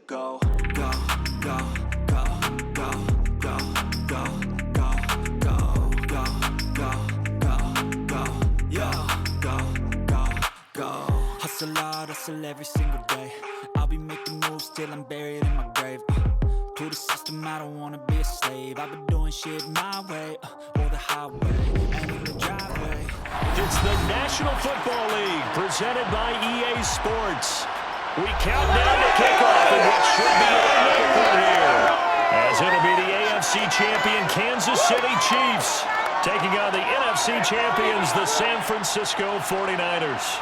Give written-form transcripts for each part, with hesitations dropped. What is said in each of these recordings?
go, go, go, go, go, go, go, go, go, go, go, go, go, yeah, go, go, go. Hustle hard, hustle every single day. I'll be making moves till I'm buried in my grave. To the system, I don't wanna be a slave. I've been doing shit my way, or the highway, and in the driveway. It's the National Football League, presented by EA Sports. We count down to kickoff in what should be a miracle here, as it'll be the AFC champion Kansas City Chiefs taking on the NFC champions, the San Francisco 49ers.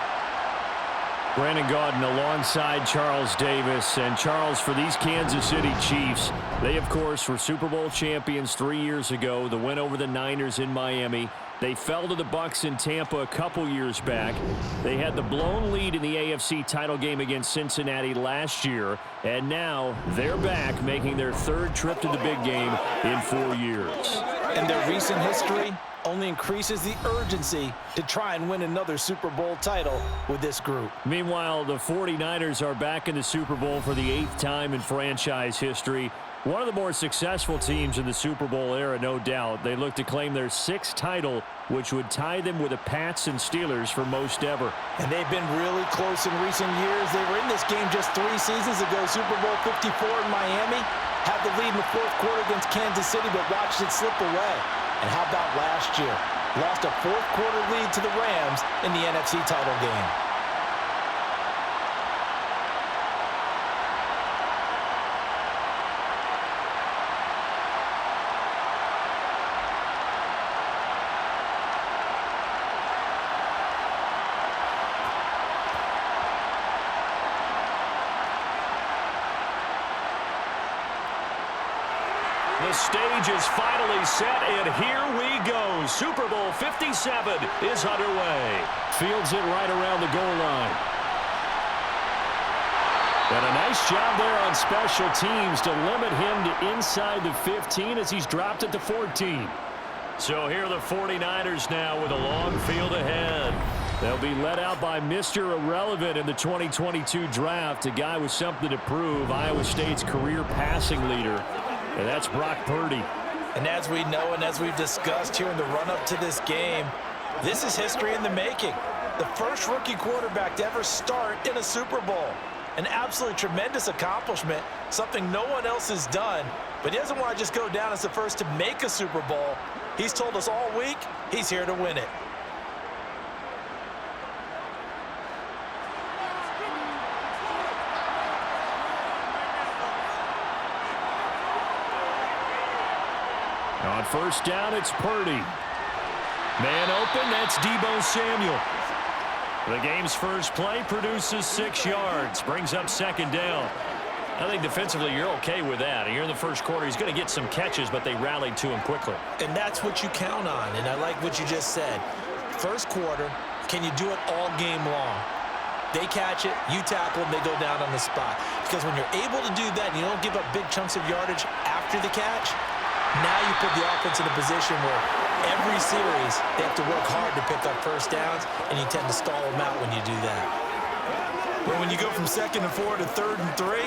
Brandon Gaudin alongside Charles Davis. And Charles, for these Kansas City Chiefs, they, of course, were Super Bowl champions 3 years ago. The win over the Niners in Miami. They fell to the Bucs in Tampa a couple years back. They had the blown lead in the AFC title game against Cincinnati last year. And now they're back, making their third trip to the big game in 4 years. And their recent history only increases the urgency to try and win another Super Bowl title with this group. Meanwhile, the 49ers are back in the Super Bowl for the 8th time in franchise history. One of the more successful teams in the Super Bowl era, no doubt. They look to claim their 6th title, which would tie them with the Pats and Steelers for most ever. And they've been really close in recent years. They were in this game just 3 seasons ago, Super Bowl 54 in Miami. Had the lead in the 4th quarter against Kansas City, but watched it slip away. And how about last year? Lost a 4th quarter lead to the Rams in the NFC title game. The stage is finally set, and here we go. Super Bowl 57 is underway. Fields it right around the goal line. And a nice job there on special teams to limit him to inside the 15 as he's dropped it to 14. So here are the 49ers now with a long field ahead. They'll be led out by Mr. Irrelevant in the 2022 draft, a guy with something to prove, Iowa State's career passing leader. And that's Brock Purdy. And as we know and as we've discussed here in the run-up to this game, this is history in the making. The first rookie quarterback to ever start in a Super Bowl. An absolutely tremendous accomplishment, something no one else has done. But he doesn't want to just go down as the first to make a Super Bowl. He's told us all week he's here to win it. On first down, it's Purdy. Man open, that's Deebo Samuel. The game's first play produces 6 yards, brings up 2nd down. I think defensively you're okay with that. Here in the first quarter, he's going to get some catches, but they rallied to him quickly. And that's what you count on, and I like what you just said. First quarter, can you do it all game long? They catch it, you tackle them, they go down on the spot. Because when you're able to do that and you don't give up big chunks of yardage after the catch, now you put the offense in a position where every series they have to work hard to pick up first downs, and you tend to stall them out when you do that. Well, when you go from 2nd and 4 to 3rd and 3,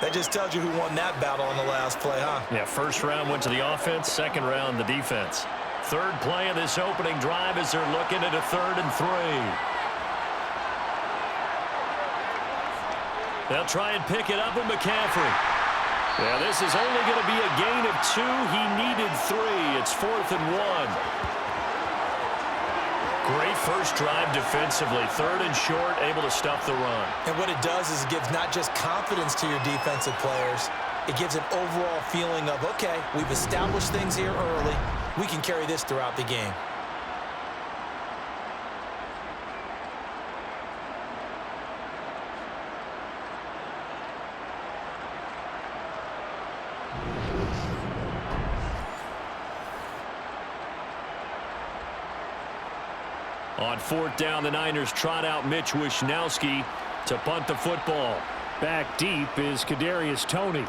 that just tells you who won that battle on the last play, huh? Yeah, first round went to the offense, 2nd round the defense. 3rd play of this opening drive as they're looking at a 3rd and 3. They'll try and pick it up with McCaffrey. Yeah, this is only going to be a gain of 2. He needed 3. It's 4th and 1. Great first drive defensively. 3rd and short, able to stuff the run. And what it does is it gives not just confidence to your defensive players, it gives an overall feeling of, okay, we've established things here early. We can carry this throughout the game. On 4th down, the Niners trot out Mitch Wishnowsky to punt the football. Back deep is Kadarius Toney.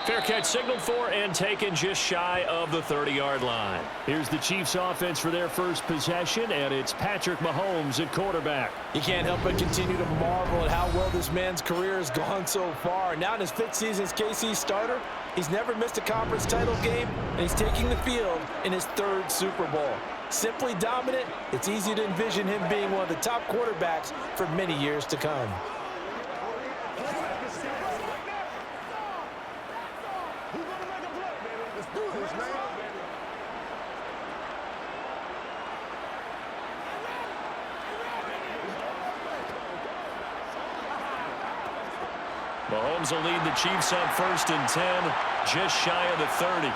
Fair catch signaled for and taken just shy of the 30-yard line. Here's the Chiefs offense for their first possession, and it's Patrick Mahomes at quarterback. You can't help but continue to marvel at how well this man's career has gone so far. Now in his 5th season as KC starter, he's never missed a conference title game, and he's taking the field in his 3rd Super Bowl. Simply dominant, it's easy to envision him being one of the top quarterbacks for many years to come. Mahomes will lead the Chiefs on 1st and 10, just shy of the 30.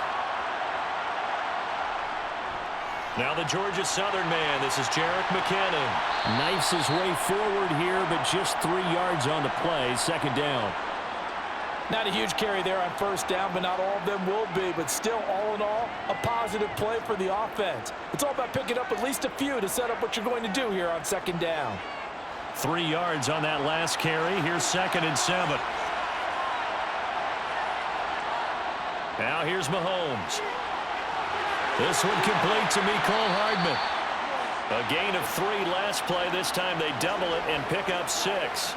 Now the Georgia Southern man, this is Jerick McKinnon. Knifes his way forward here, but just 3 yards on the play, 2nd down. Not a huge carry there on 1st down, but not all of them will be. But still, all in all, a positive play for the offense. It's all about picking up at least a few to set up what you're going to do here on 2nd down. 3 yards on that last carry. Here's 2nd and 7. Now here's Mahomes. This one complete to Mecole Hardman. A gain of 3 last play. This time they double it and pick up 6.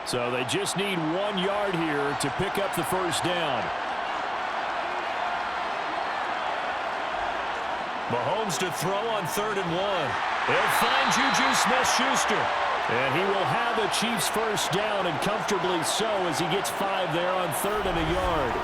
So they just need 1 yard here to pick up the 1st down. Mahomes to throw on 3rd and 1. They'll find Juju Smith-Schuster. And he will have a Chiefs 1st down, and comfortably so, as he gets 5 there on 3rd and a yard.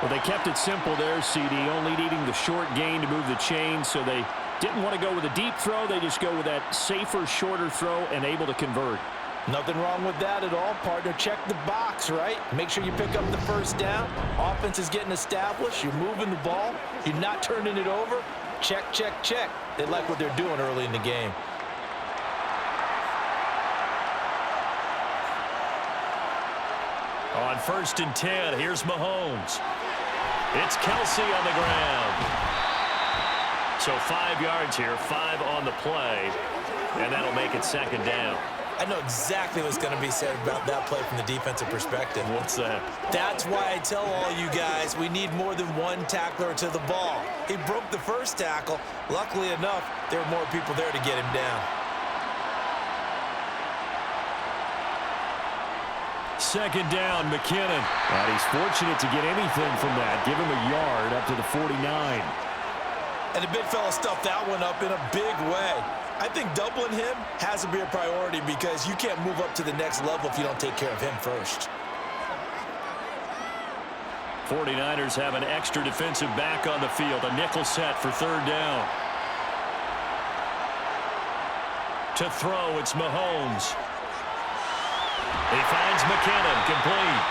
Well, they kept it simple there, CD, only needing the short gain to move the chain, so they didn't want to go with a deep throw. They just go with that safer, shorter throw and able to convert. Nothing wrong with that at all, partner. Check the box, right? Make sure you pick up the 1st down. Offense is getting established. You're moving the ball. You're not turning it over. Check, check, check. They like what they're doing early in the game. On 1st and 10, here's Mahomes. It's Kelsey on the ground. So 5 yards here, 5 on the play, and that'll make it 2nd down. I know exactly what's going to be said about that play from the defensive perspective. What's that? That's why I tell all you guys we need more than one tackler to the ball. He broke the 1st tackle. Luckily enough, there were more people there to get him down. 2nd down, McKinnon. And he's fortunate to get anything from that. Give him a yard up to the 49. And the big fella stuffed that one up in a big way. I think doubling him has to be a priority because you can't move up to the next level if you don't take care of him first. 49ers have an extra defensive back on the field. A nickel set for 3rd down. To throw, it's Mahomes. He finds McKinnon, complete.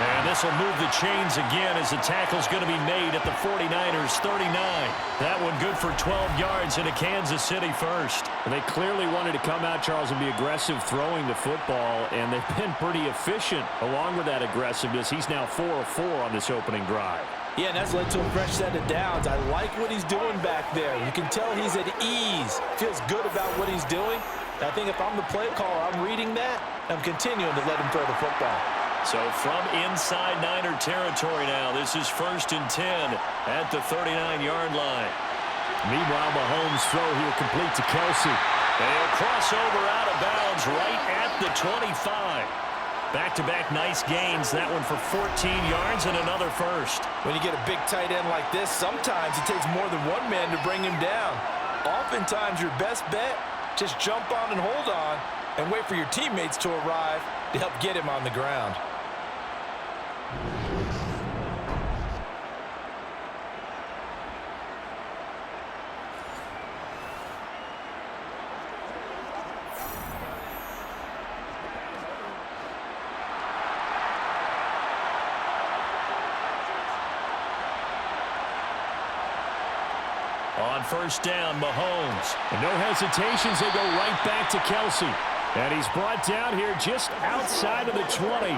And this will move the chains again as the tackle's going to be made at the 49ers 39. That one good for 12 yards in a Kansas City 1st. They clearly wanted to come out, Charles, and be aggressive throwing the football, and they've been pretty efficient along with that aggressiveness. He's now 4 of 4 on this opening drive. Yeah, and that's led to a fresh set of downs. I like what he's doing back there. You can tell he's at ease. Feels good about what he's doing. I think if I'm the play caller, I'm reading that. I'm continuing to let him throw the football. So from inside Niner territory now, this is 1st and 10 at the 39-yard line. Meanwhile, Mahomes' throw here complete to Kelsey. They'll cross over out of bounds right at the 25. Back-to-back nice gains. That one for 14 yards and another 1st. When you get a big tight end like this, sometimes it takes more than one man to bring him down. Oftentimes, your best bet, just jump on and hold on and wait for your teammates to arrive to help get him on the ground. On 1st down, Mahomes. And no hesitations, they go right back to Kelsey. And he's brought down here just outside of the 20.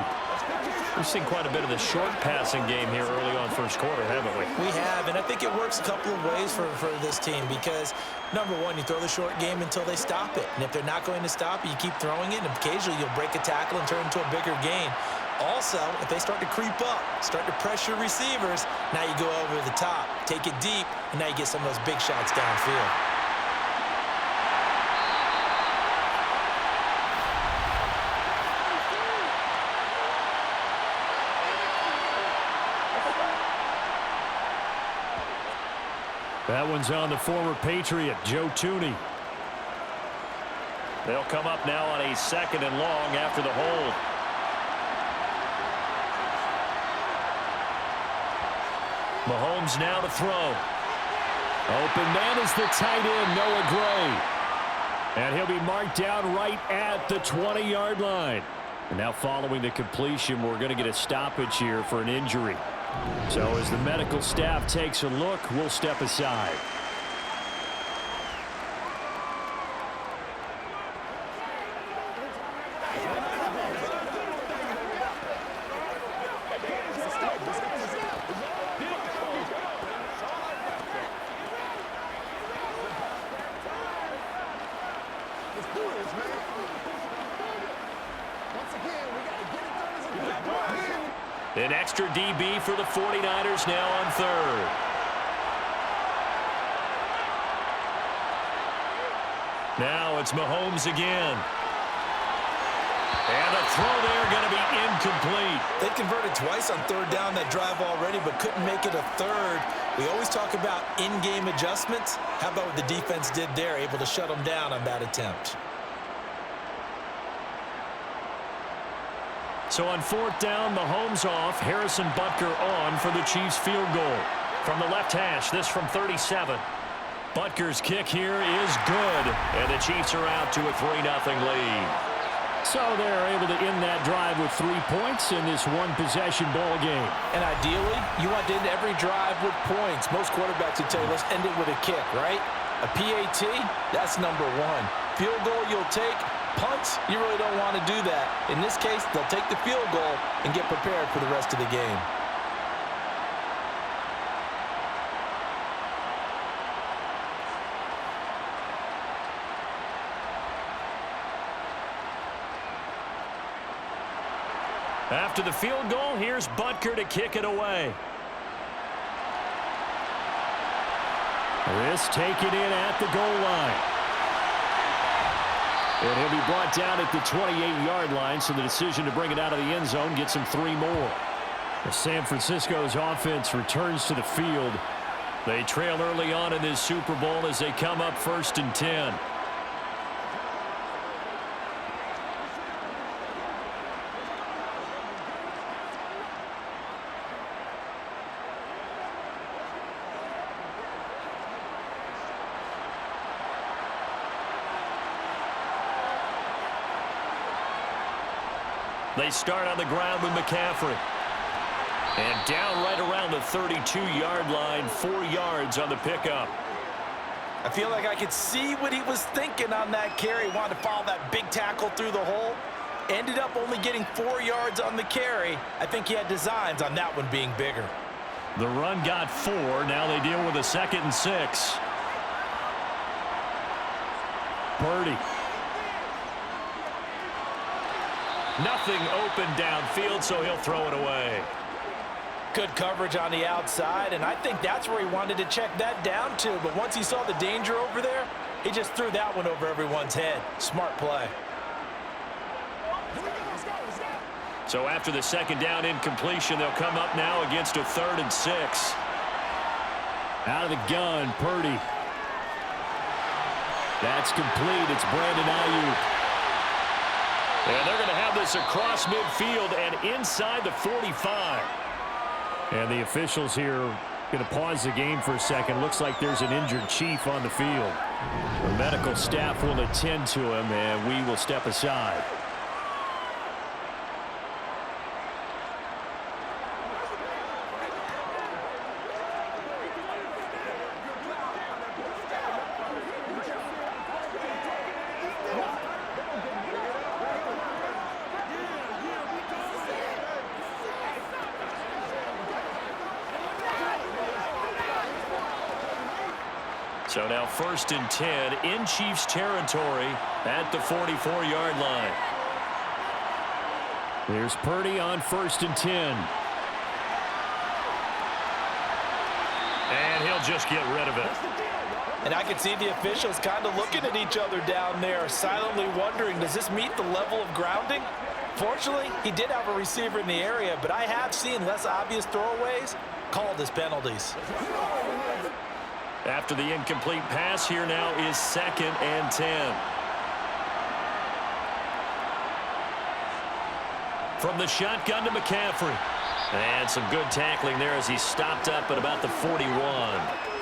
We've seen quite a bit of the short passing game here early on first quarter, haven't we? We have, and I think it works a couple of ways for this team because, number one, you throw the short game until they stop it. And if they're not going to stop it, you keep throwing it, and occasionally you'll break a tackle and turn it into a bigger gain. Also, if they start to creep up, start to pressure receivers, now you go over the top, take it deep, and now you get some of those big shots downfield. That one's on the former Patriot, Joe Tooney. They'll come up now on a 2nd and long after the hold. Mahomes now to throw. Open man is the tight end, Noah Gray. And he'll be marked down right at the 20-yard line. And now following the completion, we're going to get a stoppage here for an injury. So as the medical staff takes a look, we'll step aside. An extra DB for the 49ers now on 3rd. Now it's Mahomes again. And the throw there going to be incomplete. They converted twice on 3rd down that drive already, but couldn't make it a 3rd. We always talk about in-game adjustments. How about what the defense did there, able to shut them down on that attempt? So on 4th down, Mahomes off, Harrison Butker on for the Chiefs field goal. From the left hash, this from 37. Butker's kick here is good, and the Chiefs are out to a 3-0 lead. So they're able to end that drive with 3 points in this one-possession ball game. And ideally, you want to end every drive with points. Most quarterbacks would tell you, let's end it with a kick, right? A PAT, that's number 1. Field goal you'll take. Punts, you really don't want to do that. In this case, they'll take the field goal and get prepared for the rest of the game. After the field goal, here's Butker to kick it away. This taken in at the goal line. And he'll be brought down at the 28-yard line, so the decision to bring it out of the end zone gets him 3 more. As San Francisco's offense returns to the field, they trail early on in this Super Bowl as they come up 1st and 10. They start on the ground with McCaffrey. And down right around the 32-yard line, 4 yards on the pickup. I feel like I could see what he was thinking on that carry. Wanted to follow that big tackle through the hole. Ended up only getting 4 yards on the carry. I think he had designs on that one being bigger. The run got 4. Now they deal with a 2nd and 6. Purdy. Nothing open downfield, so he'll throw it away. Good coverage on the outside, and I think that's where he wanted to check that down to. But once he saw the danger over there, he just threw that one over everyone's head. Smart play. So after the 2nd down incompletion, they'll come up now against a 3rd and 6. Out of the gun, Purdy. That's complete. It's Brandon Ayuk. And they're going to have this across midfield and inside the 45. And the officials here are going to pause the game for a second. Looks like there's an injured Chief on the field. The medical staff will attend to him, and we will step aside. So now 1st and 10 in Chiefs territory at the 44-yard line. Here's Purdy on 1st and 10. And he'll just get rid of it. And I can see the officials kind of looking at each other down there, silently wondering, does this meet the level of grounding? Fortunately, he did have a receiver in the area, but I have seen less obvious throwaways called as penalties. After the incomplete pass, here now is 2nd and 10. From the shotgun to McCaffrey. And some good tackling there as he stopped up at about the 41.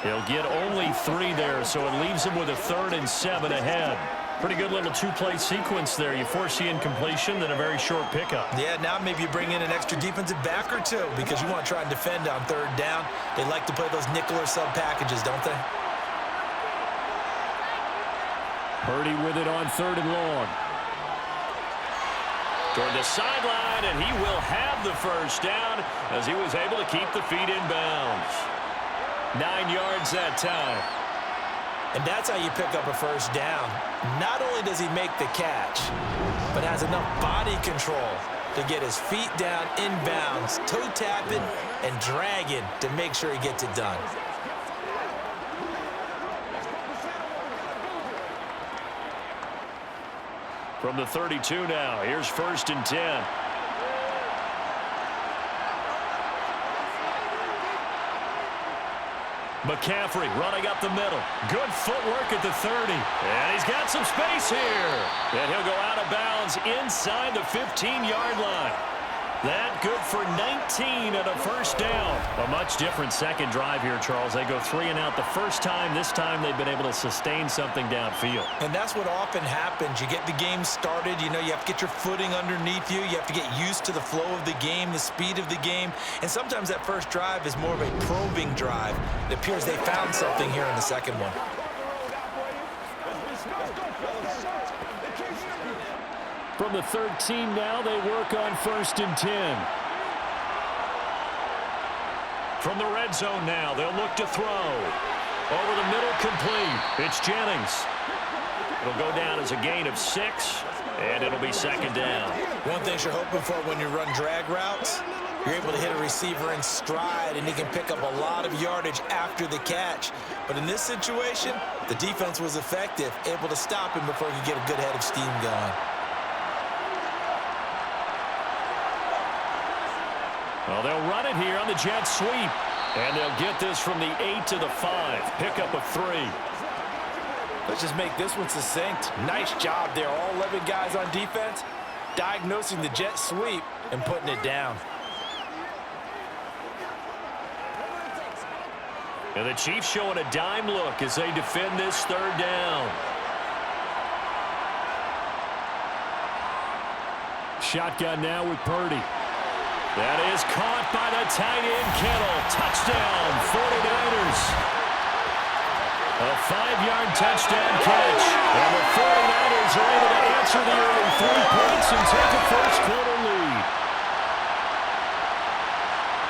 He'll get only 3 there, so it leaves him with a 3rd and 7 ahead. Pretty good little 2-play sequence there. You force the incompletion, then a very short pickup. Yeah, now maybe you bring in an extra defensive back or 2 because you want to try and defend on 3rd down. They like to play those nickel or sub packages, don't they? Purdy with it on 3rd and long. Toward the sideline, and he will have the 1st down as he was able to keep the feet in bounds. 9 yards that time. And that's how you pick up a 1st down. Not only does he make the catch, but has enough body control to get his feet down in bounds, toe tapping and dragging to make sure he gets it done. From the 32 now, here's 1st and 10. McCaffrey running up the middle. Good footwork at the 30. And he's got some space here. And he'll go out of bounds inside the 15-yard line. That good for 19 and a 1st down. A much different second drive here, Charles. They go 3 and out the first time. This time they've been able to sustain something downfield. And that's what often happens. You get the game started. You know, you have to get your footing underneath you. You have to get used to the flow of the game, the speed of the game. And sometimes that first drive is more of a probing drive. It appears they found something here in the second one. From the 13 now, they work on 1st and 10. From the red zone now, they'll look to throw. Over the middle, complete. It's Jennings. It'll go down as a gain of 6, and it'll be 2nd down. One thing you're hoping for when you run drag routes, you're able to hit a receiver in stride, and he can pick up a lot of yardage after the catch. But in this situation, the defense was effective, able to stop him before he could get a good head of steam going. Well, they'll run it here on the jet sweep. And they'll get this from the 8 to the 5. Pickup of 3. Let's just make this one succinct. Nice job there. All 11 guys on defense diagnosing the jet sweep and putting it down. And the Chiefs showing a dime look as they defend this 3rd down. Shotgun now with Purdy. That is caught by the tight end, Kittle. Touchdown, 49ers. A 5-yard touchdown catch. And the 49ers are able to answer the early 3 points and take a first-quarter lead.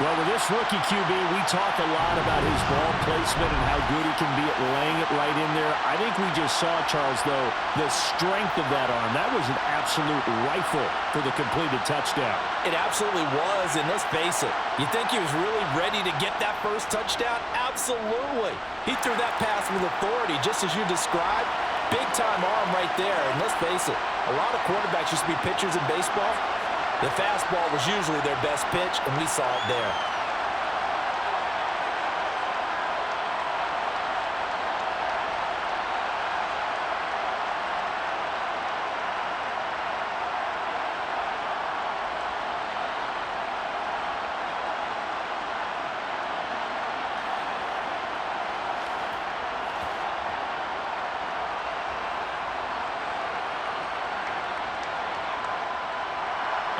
Well, with this rookie QB, we talk a lot about his ball placement and how good he can be at laying it right in there. I think we just saw, Charles, though, the strength of that arm. That was an absolute rifle for the completed touchdown. It absolutely was, and let's face it, you think he was really ready to get that first touchdown? Absolutely. He threw that pass with authority, just as you described. Big-time arm right there, and let's face it, a lot of quarterbacks used to be pitchers in baseball. The fastball was usually their best pitch, and we saw it there.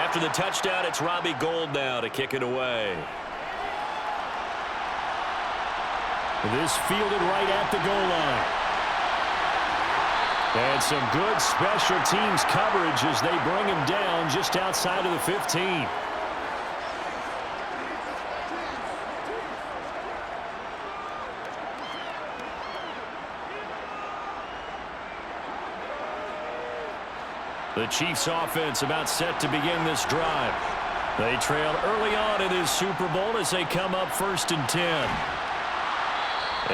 After the touchdown, it's Robbie Gould now to kick it away. This fielded right at the goal line. And some good special teams coverage as they bring him down just outside of the 15. The Chiefs offense about set to begin this drive. They trailed early on in this Super Bowl as they come up 1st and 10.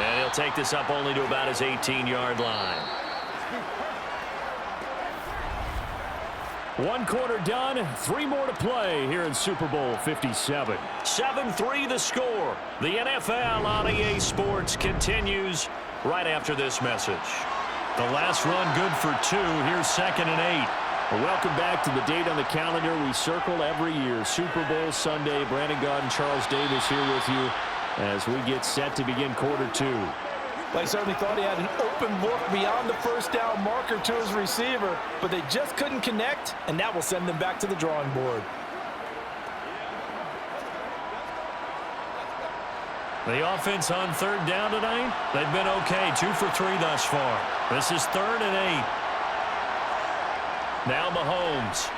And he'll take this up only to about his 18-yard line. 1 quarter done, 3 more to play here in Super Bowl 57. 7-3 the score. The NFL on EA Sports continues right after this message. The last run good for 2. Here's 2nd and 8. Well, welcome back to the date on the calendar we circle every year. Super Bowl Sunday. Brandon Gaudin, Charles Davis here with you as we get set to begin quarter 2. Well, he certainly thought he had an open look beyond the first down marker to his receiver, but they just couldn't connect, and that will send them back to the drawing board. The offense on 3rd down tonight, they've been okay. 2 for 3 thus far. This is 3rd and 8. Now Mahomes.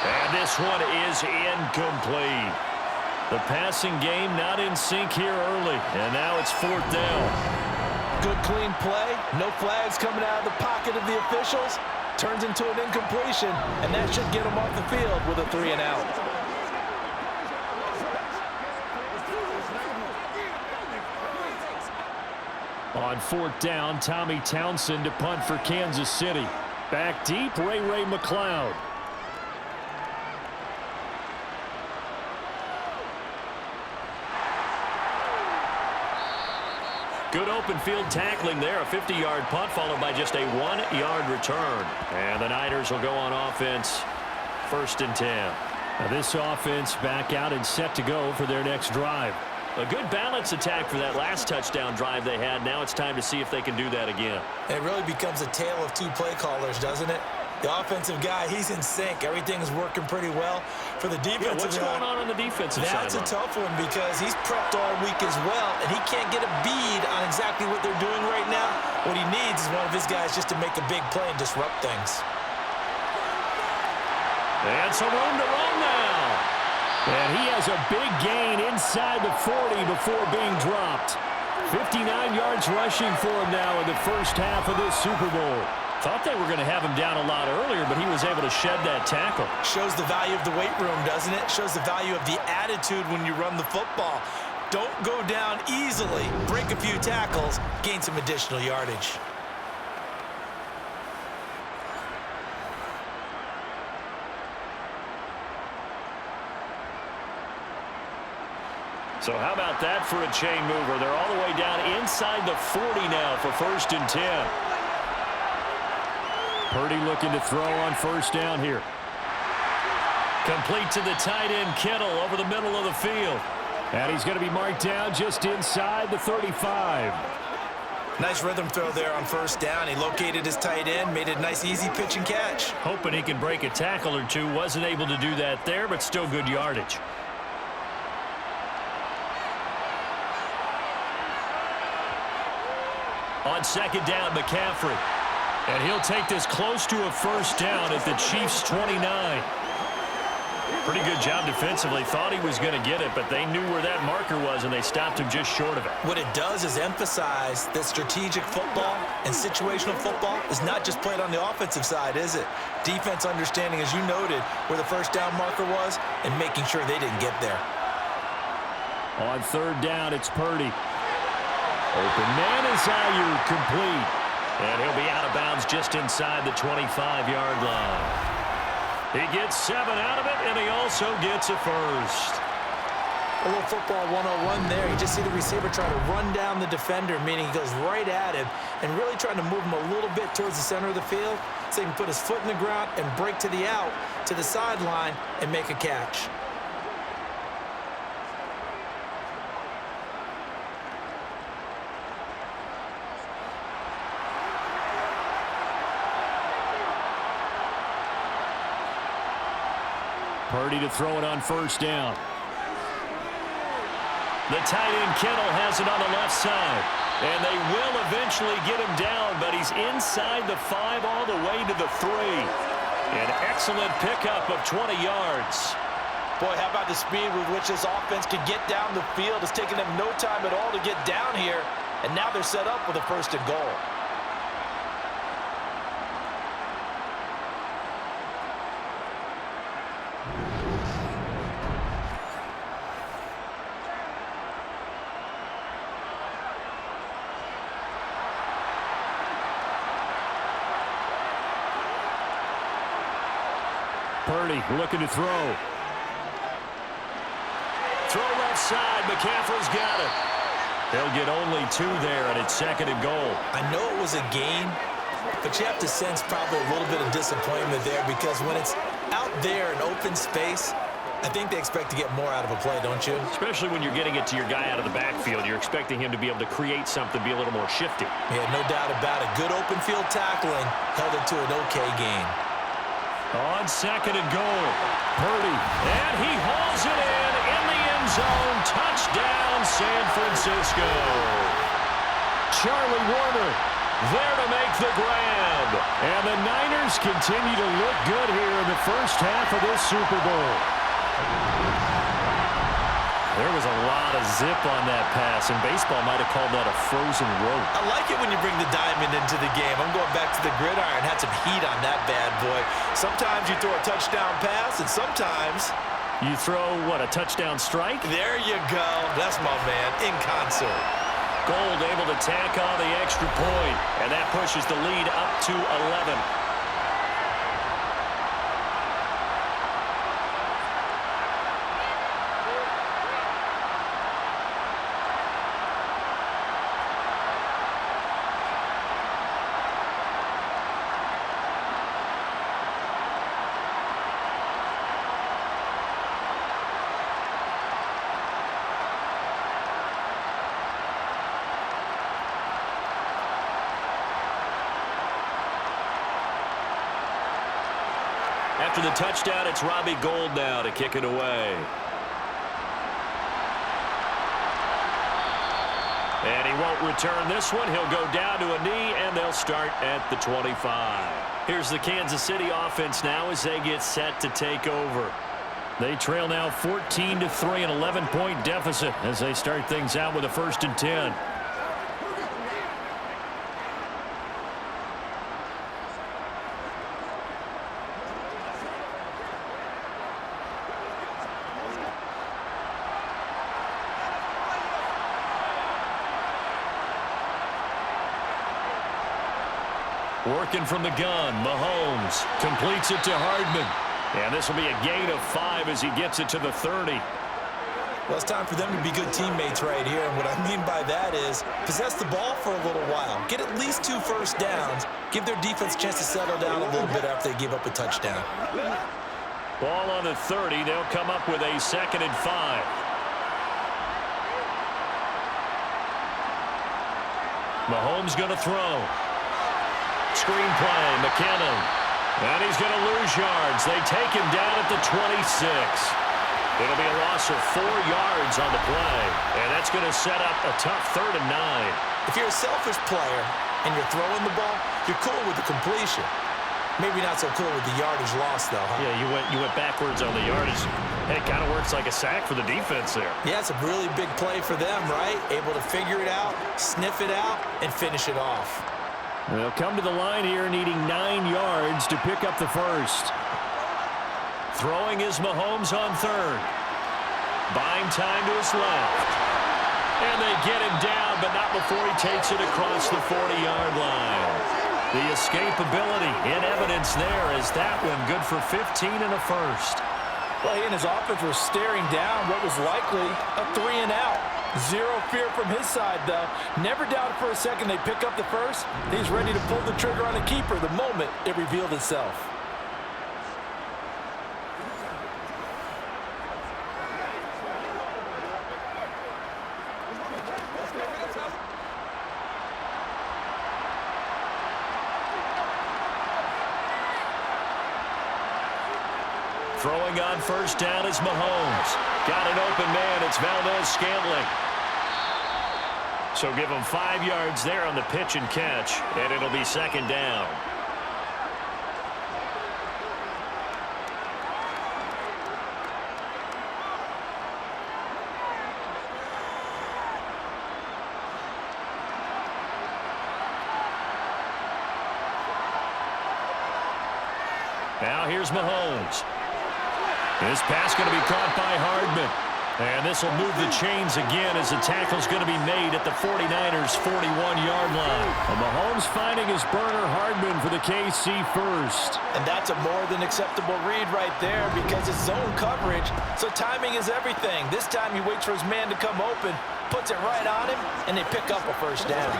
And this one is incomplete. The passing game not in sync here early, and now it's 4th down. Good clean play, no flags coming out of the pocket of the officials. Turns into an incompletion, and that should get them off the field with a 3 and out. On 4th down, Tommy Townsend to punt for Kansas City. Back deep, Ray McCloud. Good open field tackling there. A 50-yard punt followed by just a 1-yard return. And the Niners will go on offense 1st and 10. Now this offense back out and set to go for their next drive. A good balance attack for that last touchdown drive they had. Now it's time to see if they can do that again. It really becomes a tale of 2 play callers, doesn't it? The offensive guy, he's in sync. Everything's working pretty well. For the defensive what's going on the defensive side? That's a tough one because he's prepped all week as well, and he can't get a bead on exactly what they're doing right now. What he needs is one of his guys just to make a big play and disrupt things. And some room to run now. And he has a big gain inside the 40 before being dropped. 59 yards rushing for him now in the first half of this Super Bowl. Thought they were going to have him down a lot earlier, but he was able to shed that tackle. Shows the value of the weight room, doesn't it? Shows the value of the attitude when you run the football. Don't go down easily. Break a few tackles, gain some additional yardage. So how about that for a chain mover? They're all the way down inside the 40 now for 1st and 10. Purdy looking to throw on 1st down here. Complete to the tight end, Kittle, over the middle of the field. And he's going to be marked down just inside the 35. Nice rhythm throw there on 1st down. He located his tight end, made it a nice, easy pitch and catch. Hoping he can break a tackle or two. Wasn't able to do that there, but still good yardage. On 2nd down, McCaffrey. And he'll take this close to a 1st down at the Chiefs' 29. Pretty good job defensively. Thought he was going to get it, but they knew where that marker was, and they stopped him just short of it. What it does is emphasize that strategic football and situational football is not just played on the offensive side, is it? Defense understanding, as you noted, where the 1st down marker was and making sure they didn't get there. On 3rd down, it's Purdy. Open man is Ayuk, complete. And he'll be out of bounds just inside the 25-yard line. He gets 7 out of it, and he also gets a 1st. A little football 101 there. You just see the receiver try to run down the defender, meaning he goes right at him and really trying to move him a little bit towards the center of the field so he can put his foot in the ground and break to the out, to the sideline, and make a catch. Purdy to throw it on 1st down. The tight end Kittle has it on the left side. And they will eventually get him down, but he's inside the 5 all the way to the 3. An excellent pickup of 20 yards. Boy, how about the speed with which this offense can get down the field? It's taken them no time at all to get down here, and now they're set up with a 1st and goal. Purdy looking to throw. Throw left side. McCaffrey's got it. They'll get only 2 there, and it's 2nd and goal. I know it was a gain, but you have to sense probably a little bit of disappointment there because when it's out there in open space, I think they expect to get more out of a play, don't you? Especially when you're getting it to your guy out of the backfield. You're expecting him to be able to create something, be a little more shifty. Yeah, no doubt about it. Good open field tackling held it to an okay gain. On 2nd and goal, Purdy, and he hauls it in the end zone. Touchdown, San Francisco. Charlie Warner there to make the grab. And the Niners continue to look good here in the first half of this Super Bowl. There was a lot of zip on that pass, and baseball might have called that a frozen rope. I like it when you bring the diamond into the game. I'm going back to the gridiron. Had some heat on that bad boy. Sometimes you throw a touchdown pass, and sometimes You throw, what, a touchdown strike? there you go. That's my man in concert. Gold able to tack on the extra point, and that pushes the lead up to 11. After the touchdown, it's Robbie Gould now to kick it away. And he won't return this one. He'll go down to a knee, and they'll start at the 25. Here's the Kansas City offense now as they get set to take over. They trail now 14-3, an 11-point deficit as they start things out with a 1st and 10. Working from the gun, Mahomes completes it to Hardman. And this will be a gain of 5 as he gets it to the 30. Well, it's time for them to be good teammates right here. And what I mean by that is possess the ball for a little while. Get at least 2 first downs. Give their defense a chance to settle down a little bit after they give up a touchdown. Ball on the 30. They'll come up with a 2nd and 5. Mahomes going to throw. Screen play, McKinnon. And he's going to lose yards. They take him down at the 26. It'll be a loss of 4 yards on the play. And that's going to set up a tough 3rd and 9. If you're a selfish player and you're throwing the ball, you're cool with the completion. Maybe not so cool with the yardage loss, though, huh? Yeah, you went backwards on the yardage. Hey, it kind of works like a sack for the defense there. Yeah, it's a really big play for them, right? Able to figure it out, sniff it out, and finish it off. They'll come to the line here needing 9 yards to pick up the 1st. Throwing is Mahomes on 3rd. Buying time to his left. And they get him down, but not before he takes it across the 40-yard line. The escapability in evidence there as that one good for 15 and a 1st. Well, he and his offense were staring down what was likely a 3-and-out. Zero fear from his side, though. Never doubted for a second they'd pick up the 1st. He's ready to pull the trigger on the keeper the moment it revealed itself. Throwing on 1st down is Mahomes. Got an open man. It's Valdez-Scantling. So give him 5 yards there on the pitch and catch, and it'll be 2nd down. Now here's Mahomes. This pass going to be caught by Hardman. And this will move the chains again as the tackle's going to be made at the 49ers' 41-yard line. And Mahomes finding his burner Hardman for the KC first. And that's a more than acceptable read right there because it's zone coverage, so timing is everything. This time he waits for his man to come open, puts it right on him, and they pick up a first down.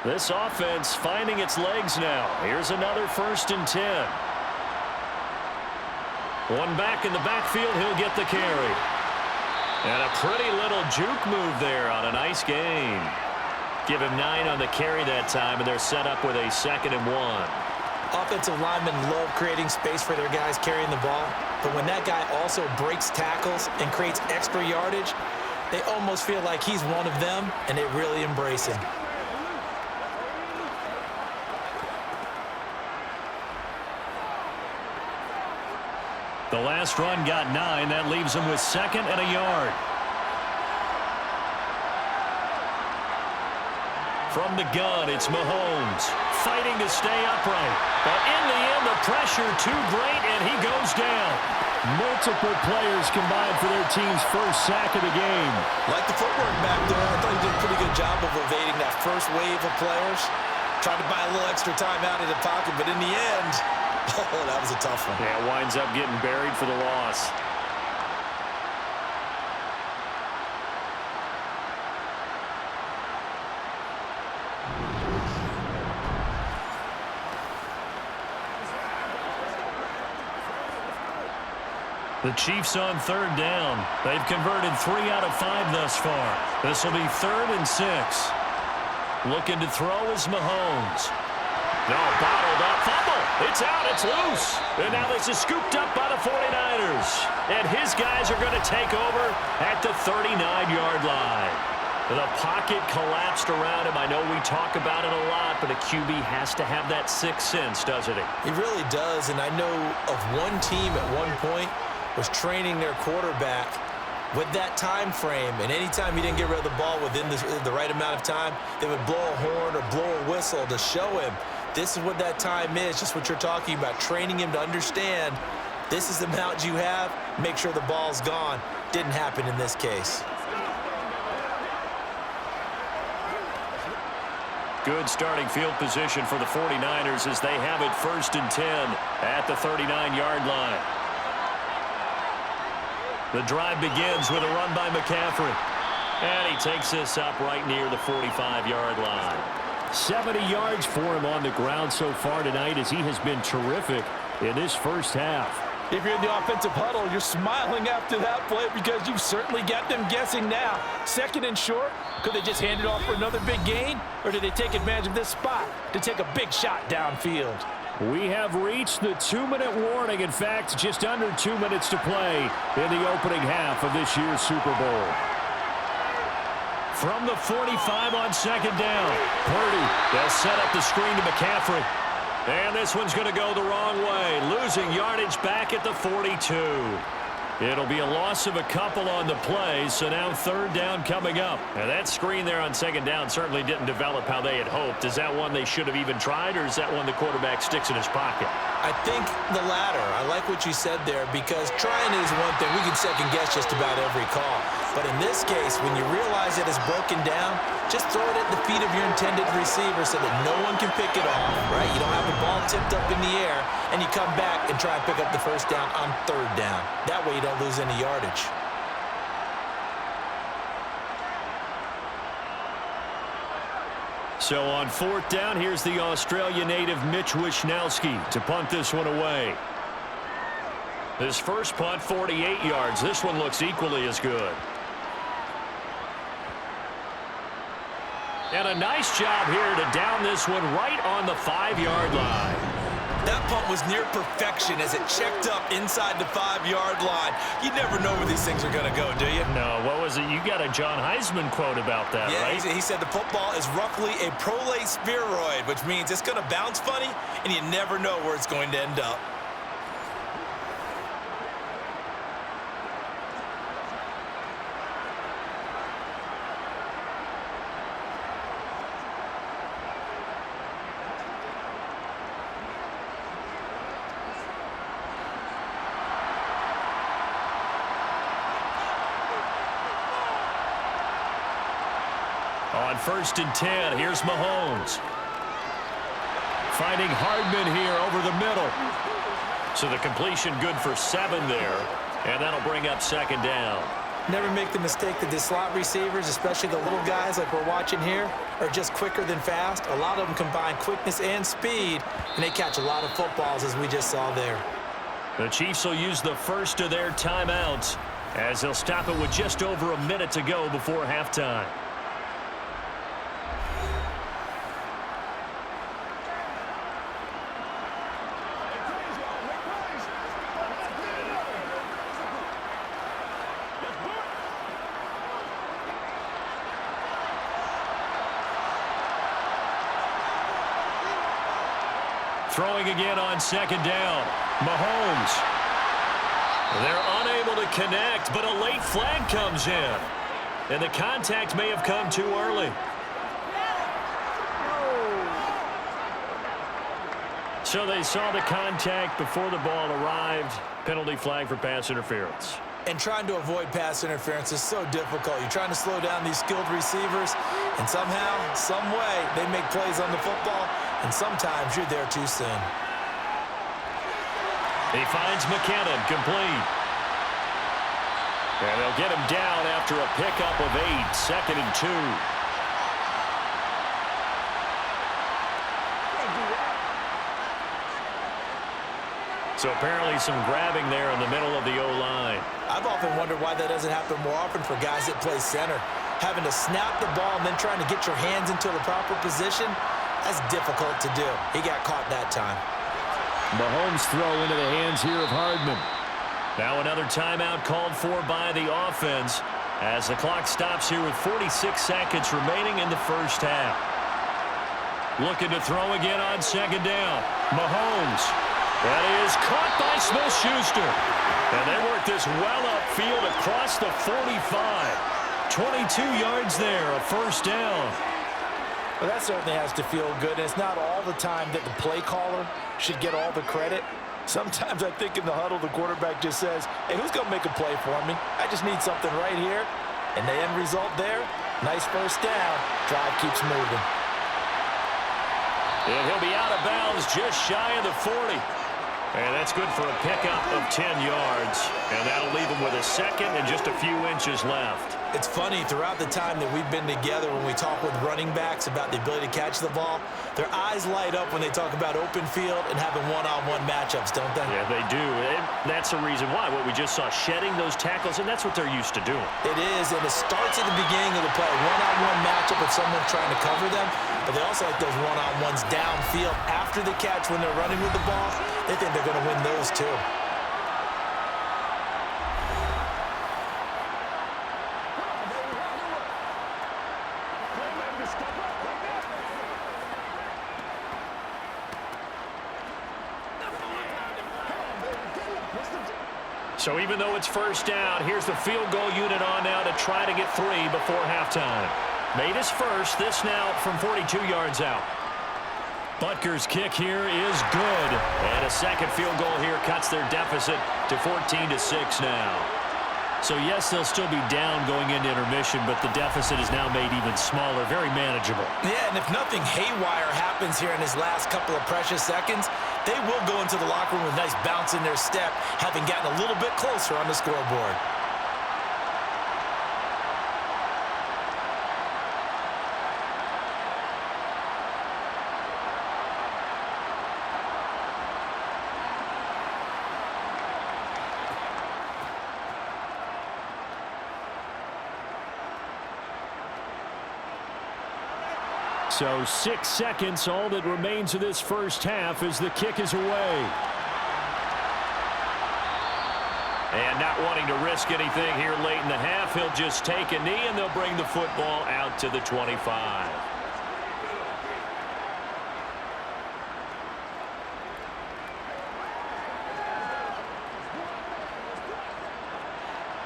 This offense finding its legs now. Here's another 1st and 10. One back in the backfield, he'll get the carry. And a pretty little juke move there on a nice gain. Give him 9 on the carry that time, and they're set up with a 2nd and 1. Offensive linemen love creating space for their guys carrying the ball, but when that guy also breaks tackles and creates extra yardage, they almost feel like he's one of them, and they really embrace him. The last run got 9. That leaves him with 2nd and a yard. From the gun, it's Mahomes fighting to stay upright. But in the end, the pressure too great, and he goes down. Multiple players combined for their team's first sack of the game. Like the footwork back there, I thought he did a pretty good job of evading that first wave of players. Tried to buy a little extra time out of the pocket, but in the end, oh, that was a tough one. Yeah, winds up getting buried for the loss. The Chiefs on 3rd down. They've converted 3 out of 5 thus far. This will be 3rd and 6. Looking to throw is Mahomes. No, bottled up. Fumble. It's out. It's loose. And now this is scooped up by the 49ers. And his guys are going to take over at the 39-yard line. The pocket collapsed around him. I know we talk about it a lot, but a QB has to have that sixth sense, doesn't he? He really does. And I know of one team at one point was training their quarterback with that time frame, and anytime he didn't get rid of the ball within the right amount of time, they would blow a horn or blow a whistle to show him this is what that time is, just what you're talking about, training him to understand this is the amount you have, make sure the ball's gone. Didn't happen in this case. Good starting field position for the 49ers as they have it 1st and 10 at the 39-yard line. The drive begins with a run by McCaffrey. And he takes this up right near the 45-yard line. 70 yards for him on the ground so far tonight as he has been terrific in this first half. If you're in the offensive huddle, you're smiling after that play because you've certainly got them guessing now. 2nd and short, could they just hand it off for another big gain? Or did they take advantage of this spot to take a big shot downfield? We have reached the 2-minute warning. In fact, just under 2 minutes to play in the opening half of this year's Super Bowl. From the 45 on 2nd down, Purdy, they'll set up the screen to McCaffrey. And this one's going to go the wrong way, losing yardage back at the 42. It'll be a loss of a couple on the play, so now 3rd down coming up. And that screen there on 2nd down certainly didn't develop how they had hoped. Is that one they should have even tried, or is that one the quarterback sticks in his pocket? I think the latter. I like what you said there because trying is one thing. We can second guess just about every call. But in this case, when you realize that it's broken down, just throw it at the feet of your intended receiver so that no one can pick it off, right? You don't have the ball tipped up in the air, and you come back and try and pick up the 1st down on 3rd down. That way you don't lose any yardage. So on 4th down, here's the Australia native Mitch Wishnowsky to punt this one away. His first punt, 48 yards. This one looks equally as good. And a nice job here to down this one right on the 5-yard line. That punt was near perfection as it checked up inside the 5-yard line. You never know where these things are going to go, do you? No, what was it? You got a John Heisman quote about that, yeah, right? He said the football is roughly a prolate spheroid, which means it's going to bounce funny, and you never know where it's going to end up. On 1st and 10, here's Mahomes. Finding Hardman here over the middle. So the completion good for 7 there, and that'll bring up 2nd down. Never make the mistake that the slot receivers, especially the little guys like we're watching here, are just quicker than fast. A lot of them combine quickness and speed, and they catch a lot of footballs, as we just saw there. The Chiefs will use the first of their timeouts as they'll stop it with just over a minute to go before halftime. Throwing again on 2nd down. Mahomes. They're unable to connect, but a late flag comes in. And the contact may have come too early. So they saw the contact before the ball arrived. Penalty flag for pass interference. And trying to avoid pass interference is so difficult. You're trying to slow down these skilled receivers, and somehow, some way, they make plays on the football, and sometimes you're there too soon. He finds McKinnon, complete. And they'll get him down after a pickup of 8, 2nd and 2. So apparently some grabbing there in the middle of the O-line. I've often wondered why that doesn't happen more often for guys that play center. Having to snap the ball and then trying to get your hands into the proper position, that's difficult to do. He got caught that time. Mahomes throw into the hands here of Hardman. Now another timeout called for by the offense as the clock stops here with 46 seconds remaining in the first half. Looking to throw again on 2nd down. Mahomes. That is caught by Smith-Schuster. And they work this well upfield across the 45. 22 yards there, a 1st down. Well, that certainly has to feel good. And it's not all the time that the play caller should get all the credit. Sometimes I think in the huddle, the quarterback just says, hey, who's going to make a play for me? I just need something right here. And the end result there, nice 1st down. Drive keeps moving. And he'll be out of bounds just shy of the 40. And that's good for a pickup of 10 yards. And that'll leave him with a 2nd and just a few inches left. It's funny, throughout the time that we've been together, when we talk with running backs about the ability to catch the ball, their eyes light up when they talk about open field and having one-on-one matchups, don't they? Yeah, they do. And that's the reason why. What we just saw, shedding those tackles, and that's what they're used to doing. It is, and it starts at the beginning of the play. One-on-one matchup with someone trying to cover them, but they also like those one-on-ones downfield after the catch when they're running with the ball. They think they're going to win those too. So even though it's 1st down, here's the field goal unit on now to try to get 3 before halftime. Made his first, this now from 42 yards out. Butker's kick here is good. And a 2nd field goal here cuts their deficit to 14-6 now. So yes, they'll still be down going into intermission, but the deficit is now made even smaller, very manageable. Yeah, and if nothing haywire happens here in his last couple of precious seconds, they will go into the locker room with a nice bounce in their step, having gotten a little bit closer on the scoreboard. So 6 seconds, all that remains of this first half as the kick is away. And not wanting to risk anything here late in the half, he'll just take a knee and they'll bring the football out to the 25.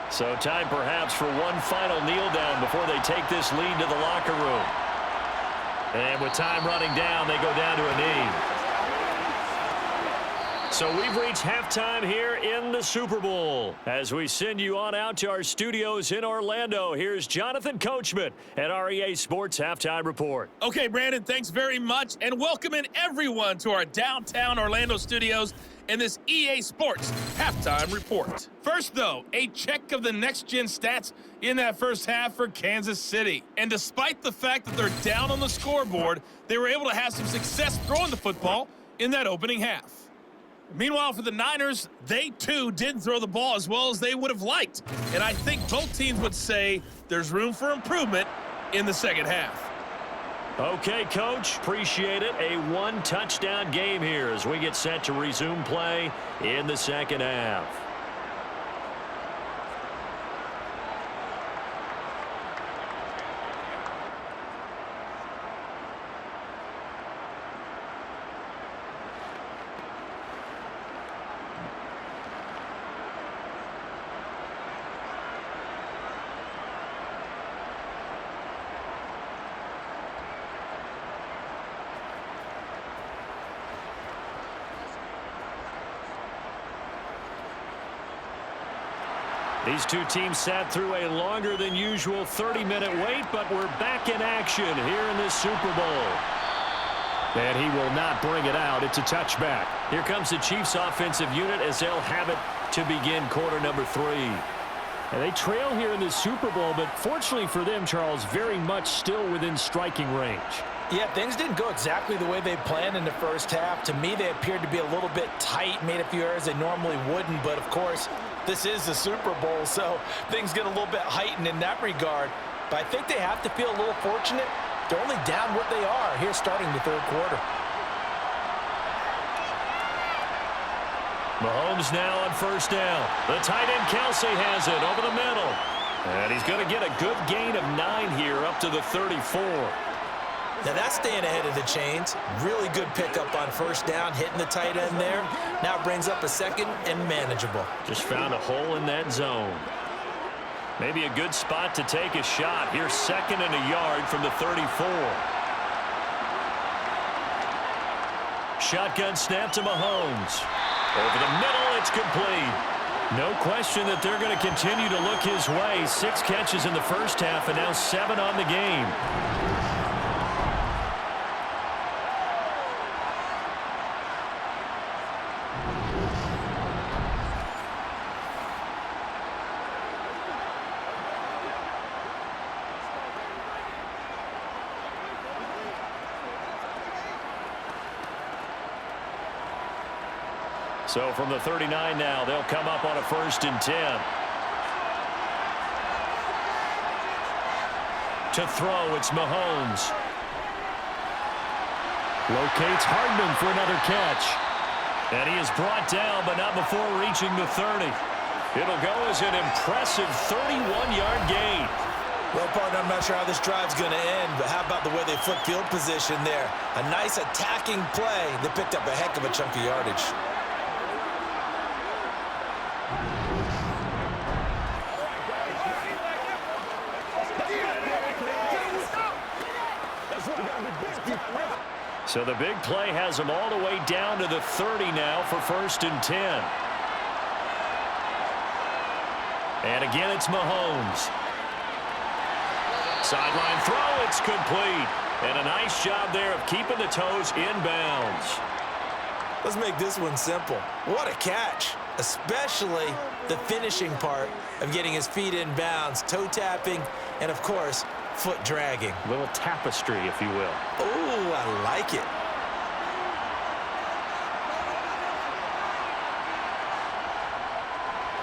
So time perhaps for one final kneel down before they take this lead to the locker room. And with time running down, they go down to a knee. So we've reached halftime here in the Super Bowl. As we send you on out to our studios in Orlando, here's Jonathan Coachman at our EA Sports Halftime Report. Okay, Brandon, thanks very much, and welcoming everyone to our downtown Orlando studios in this EA Sports Halftime Report. First, though, a check of the next-gen stats in that first half for Kansas City. And despite the fact that they're down on the scoreboard, they were able to have some success throwing the football in that opening half. Meanwhile, for the Niners, they too didn't throw the ball as well as they would have liked. And I think both teams would say there's room for improvement in the second half. Okay, Coach, appreciate it. A one-touchdown game here as we get set to resume play in the second half. These two teams sat through a longer than usual 30-minute wait, but we're back in action here in this Super Bowl. And he will not bring it out. It's a touchback. Here comes the Chiefs offensive unit as they'll have it to begin quarter number 3. And they trail here in the Super Bowl, but fortunately for them, Charles, very much still within striking range. Yeah, things didn't go exactly the way they planned in the first half. To me, they appeared to be a little bit tight, made a few errors they normally wouldn't, but of course, this is the Super Bowl, so things get a little bit heightened in that regard. But I think they have to feel a little fortunate. They're only down what they are here starting the third quarter. Mahomes now on first down. The tight end Kelsey has it over the middle. And he's going to get a good gain of 9 here up to the 34. Now that's staying ahead of the chains. Really good pickup on first down, hitting the tight end there. Now it brings up a second and manageable. Just found a hole in that zone. Maybe a good spot to take a shot. Here's second and a yard from the 34. Shotgun snap to Mahomes. Over the middle, it's complete. No question that they're going to continue to look his way. 6 catches in the first half and now 7 on the game. So from the 39 now, they'll come up on a 1st and 10. To throw, it's Mahomes. Locates Hardman for another catch. And he is brought down, but not before reaching the 30. It'll go as an impressive 31-yard gain. Well, partner, I'm not sure how this drive's going to end, but how about the way they flip field position there? A nice attacking play that picked up a heck of a chunk of yardage. So the big play has them all the way down to the 30 now for 1st and 10. And again, it's Mahomes. Sideline throw, it's complete. And a nice job there of keeping the toes in bounds. Let's make this one simple. What a catch, especially the finishing part of getting his feet in bounds, toe tapping, and of course, foot dragging. A little tapestry, if you will. Oh, I like it.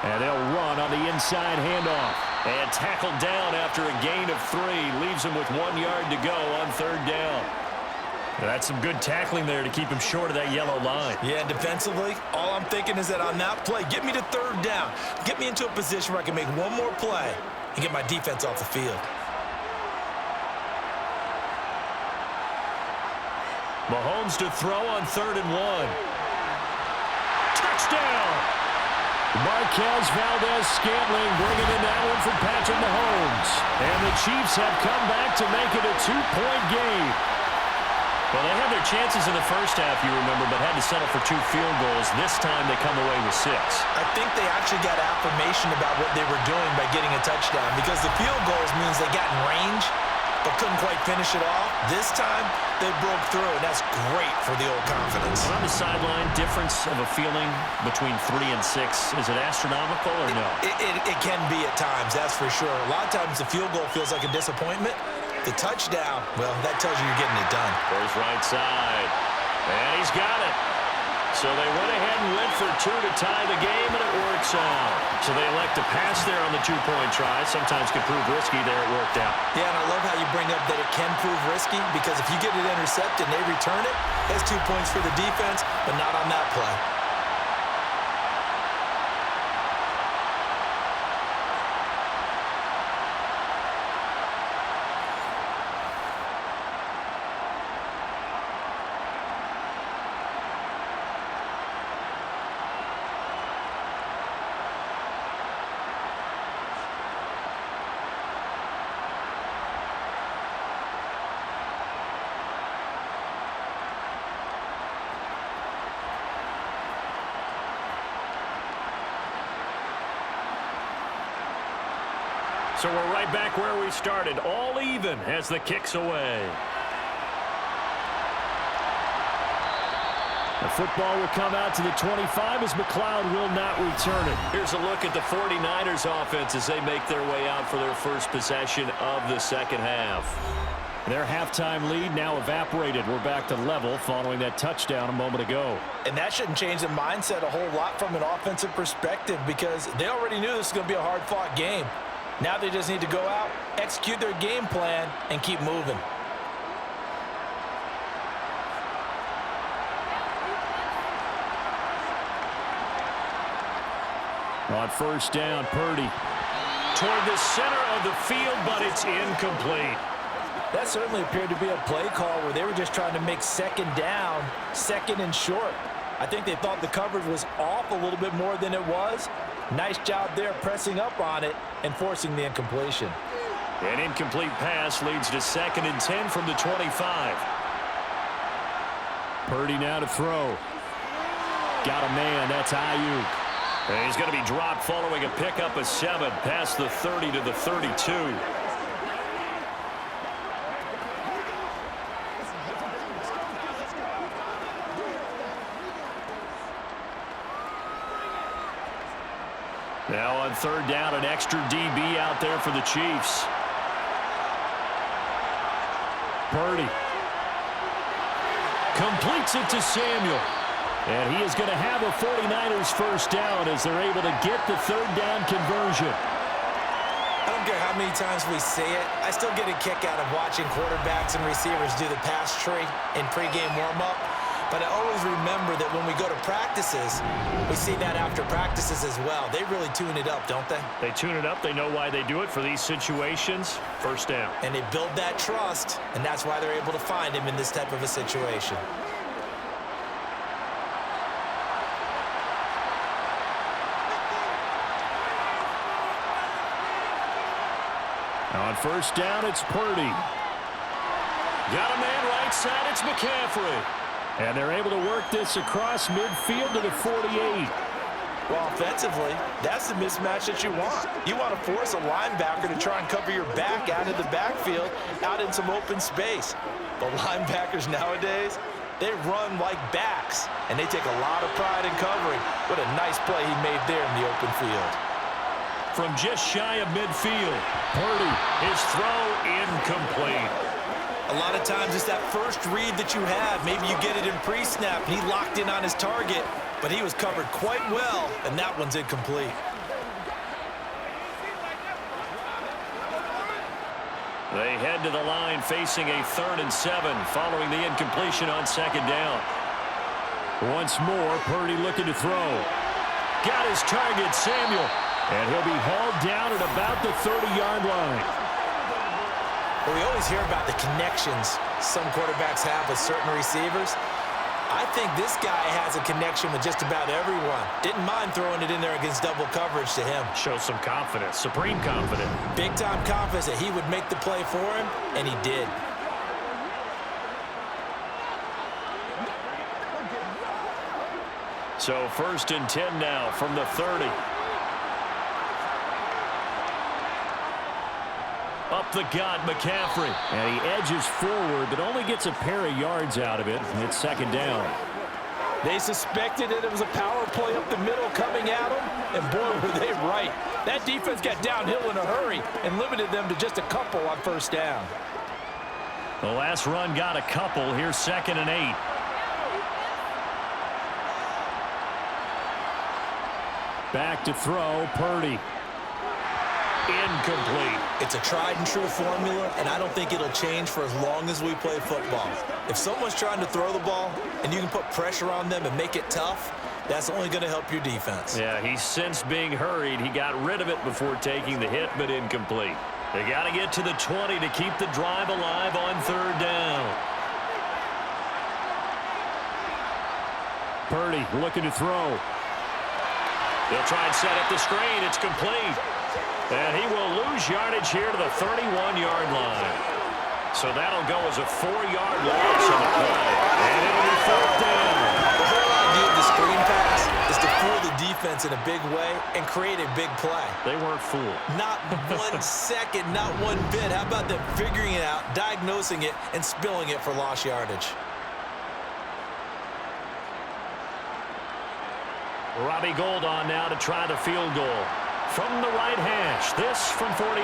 And they'll run on the inside handoff. And tackled down after a gain of 3. Leaves him with 1 yard to go on 3rd down. That's some good tackling there to keep him short of that yellow line. Yeah, defensively, all I'm thinking is that on that play, get me to 3rd down. Get me into a position where I can make one more play and get my defense off the field. Mahomes to throw on 3rd and 1. Touchdown! Marquez Valdez-Scantling bringing in that one from Patrick Mahomes. And the Chiefs have come back to make it a 2-point game. Well, they had their chances in the first half, you remember, but had to settle for 2 field goals. This time they come away with 6. I think they actually got affirmation about what they were doing by getting a touchdown, because the field goals means they got in range but couldn't quite finish it off. This time, they broke through, and that's great for the old confidence. On the sideline, difference of a feeling between 3 and 6, is it astronomical or no? It can be at times, that's for sure. A lot of times the field goal feels like a disappointment. The touchdown, well, that tells you you're getting it done. Goes right side, and he's got it. So they went ahead and went for 2 to tie the game, and it works out. So they elect to pass there on the 2-point try. Sometimes can prove risky. There it worked out. Yeah, and I love how you bring up that it can prove risky, because if you get it intercepted and they return it, that's 2 points for the defense, but not on that play. So we're right back where we started, all even as the kick's away. The football will come out to the 25 as McLeod will not return it. Here's a look at the 49ers offense as they make their way out for their first possession of the second half. Their halftime lead now evaporated. We're back to level following that touchdown a moment ago. And that shouldn't change the mindset a whole lot from an offensive perspective, because they already knew this was going to be a hard-fought game. Now they just need to go out, execute their game plan, and keep moving. On first down, Purdy toward the center of the field, but it's incomplete. That certainly appeared to be a play call where they were just trying to make second down, second and short. I think they thought the coverage was off a little bit more than it was. Nice job there pressing up on it and forcing the incompletion. An incomplete pass leads to 2nd and 10 from the 25. Purdy now to throw. Got a man, that's Ayuk. And he's going to be dropped following a pickup of 7 past the 30 to the 32. Now on third down, an extra DB out there for the Chiefs. Purdy completes it to Samuel. And he is going to have a 49ers first down as they're able to get the third down conversion. I don't care how many times we say it, I still get a kick out of watching quarterbacks and receivers do the pass tree in pregame warm-up. But I always remember that when we go to practices, we see that after practices as well. They really tune it up, don't they? They tune it up. They know why they do it for these situations. First down. And they build that trust, and that's why they're able to find him in this type of a situation. On first down, it's Purdy. Got a man right side, it's McCaffrey. And they're able to work this across midfield to the 48. Well, offensively, that's the mismatch that you want. You want to force a linebacker to try and cover your back out of the backfield, out in some open space. But linebackers nowadays, they run like backs, and they take a lot of pride in covering. What a nice play he made there in the open field. From just shy of midfield, Purdy, his throw incomplete. A lot of times it's that first read that you have. Maybe you get it in pre-snap, and he locked in on his target, but he was covered quite well, and that one's incomplete. They head to the line facing a 3rd and 7 following the incompletion on 2nd down. Once more, Purdy looking to throw. Got his target, Samuel, and he'll be hauled down at about the 30-yard line. Well, we always hear about the connections some quarterbacks have with certain receivers. I think this guy has a connection with just about everyone. Didn't mind throwing it in there against double coverage to him. Shows some confidence, supreme confidence. Big-time confidence that he would make the play for him, and he did. So 1st and 10 now from the 30. Up the gut, McCaffrey. And he edges forward, but only gets a pair of yards out of it. And it's 2nd down. They suspected it was a power play up the middle coming at them, and boy, were they right. That defense got downhill in a hurry and limited them to just a couple on 1st down. The last run got a couple. Here's 2nd and 8. Back to throw, Purdy. Incomplete. It's a tried-and-true formula, and I don't think it'll change for as long as we play football. If someone's trying to throw the ball and you can put pressure on them and make it tough, that's only going to help your defense. Yeah, he sensed being hurried. He got rid of it before taking the hit, but incomplete. They got to get to the 20 to keep the drive alive on 3rd down. Purdy looking to throw. They'll try and set up the screen. It's complete. And he will lose yardage here to the 31-yard line. So that'll go as a 4-yard loss on the play. And it'll be 4th down. The whole idea of the screen pass is to fool the defense in a big way and create a big play. They weren't fooled. Not 1 second, not one bit. How about them figuring it out, diagnosing it, and spilling it for lost yardage? Robbie Gould on now to try the field goal. From the right hash, this from 48.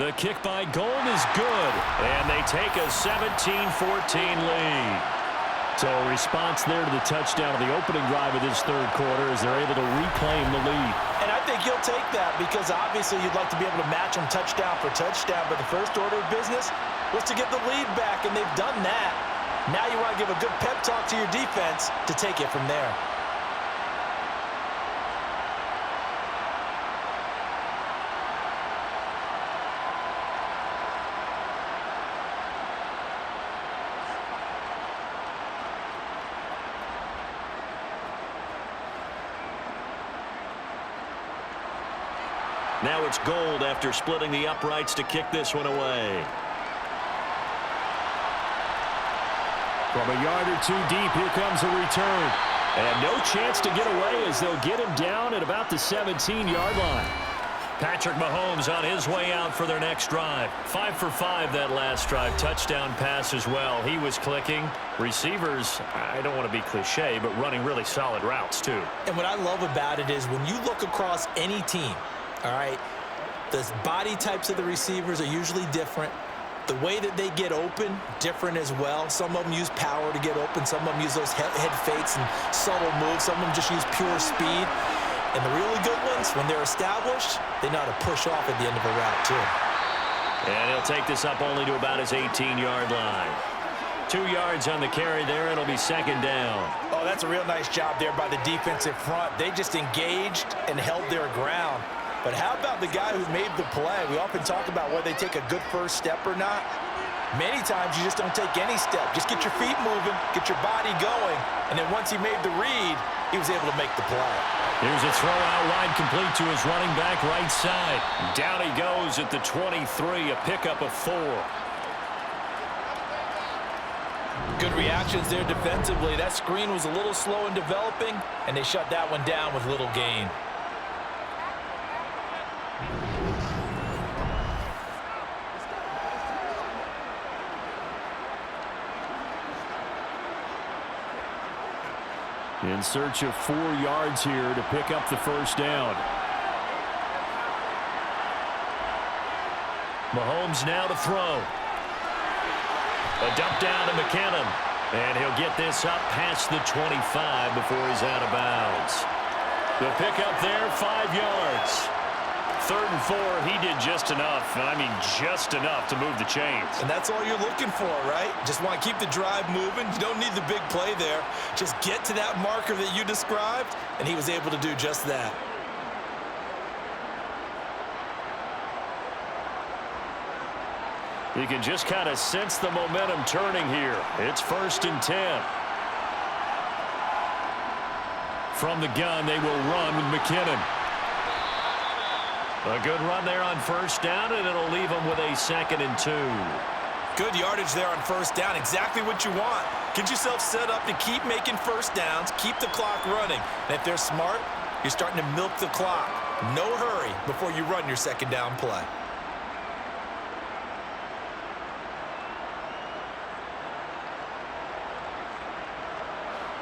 The kick by Gould is good, and they take a 17-14 lead. So a response there to the touchdown of the opening drive of this 3rd quarter as they're able to reclaim the lead. And I think you'll take that because obviously you'd like to be able to match them touchdown for touchdown, but the first order of business was to get the lead back, and they've done that. Now you want to give a good pep talk to your defense to take it from there. Now it's Gould after splitting the uprights to kick this one away. From a yard or 2 deep, here comes a return. And no chance to get away as they'll get him down at about the 17-yard line. Patrick Mahomes on his way out for their next drive. 5 for 5 that last drive. Touchdown pass as well. He was clicking. Receivers, I don't want to be cliche, but running really solid routes too. And what I love about it is when you look across any team, all right, the body types of the receivers are usually different. The way that they get open, different as well. Some of them use power to get open. Some of them use those head fakes and subtle moves. Some of them just use pure speed. And the really good ones, when they're established, they know how to push off at the end of a route, too. And he'll take this up only to about his 18-yard line. 2 yards on the carry there. It'll be 2nd down. Oh, that's a real nice job there by the defensive front. They just engaged and held their ground. But how about the guy who made the play? We often talk about whether they take a good first step or not. Many times you just don't take any step. Just get your feet moving, get your body going, and then once he made the read, he was able to make the play. Here's a throw out wide complete to his running back right side. Down he goes at the 23, a pickup of 4. Good reactions there defensively. That screen was a little slow in developing, and they shut that one down with little gain. In search of 4 yards here to pick up the 1st down. Mahomes now to throw. A dump down to McKinnon. And he'll get this up past the 25 before he's out of bounds. The pickup there, 5 yards. 3rd and 4, he did just enough. I mean, just enough to move the chains. And that's all you're looking for, right? Just want to keep the drive moving. You don't need the big play there. Just get to that marker that you described, and he was able to do just that. You can just kind of sense the momentum turning here. It's 1st and 10. From the gun, they will run with McKinnon. A good run there on 1st down, and it'll leave them with a 2nd and 2. Good yardage there on first down. Exactly what you want. Get yourself set up to keep making first downs, keep the clock running. And if they're smart, you're starting to milk the clock. No hurry before you run your second down play.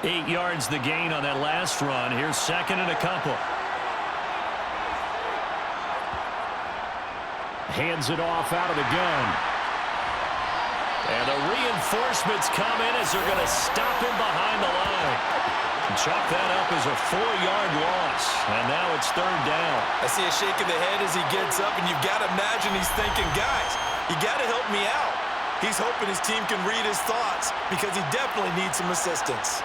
Eight yards the gain on that last run. Here's second and a couple. Hands it off out of the gun. And the reinforcements come in as they're going to stop him behind the line. And chalk that up as a 4-yard loss. And now it's third down. I see a shake of the head as he gets up, and you've got to imagine he's thinking, guys, you got to help me out. He's hoping his team can read his thoughts because he definitely needs some assistance.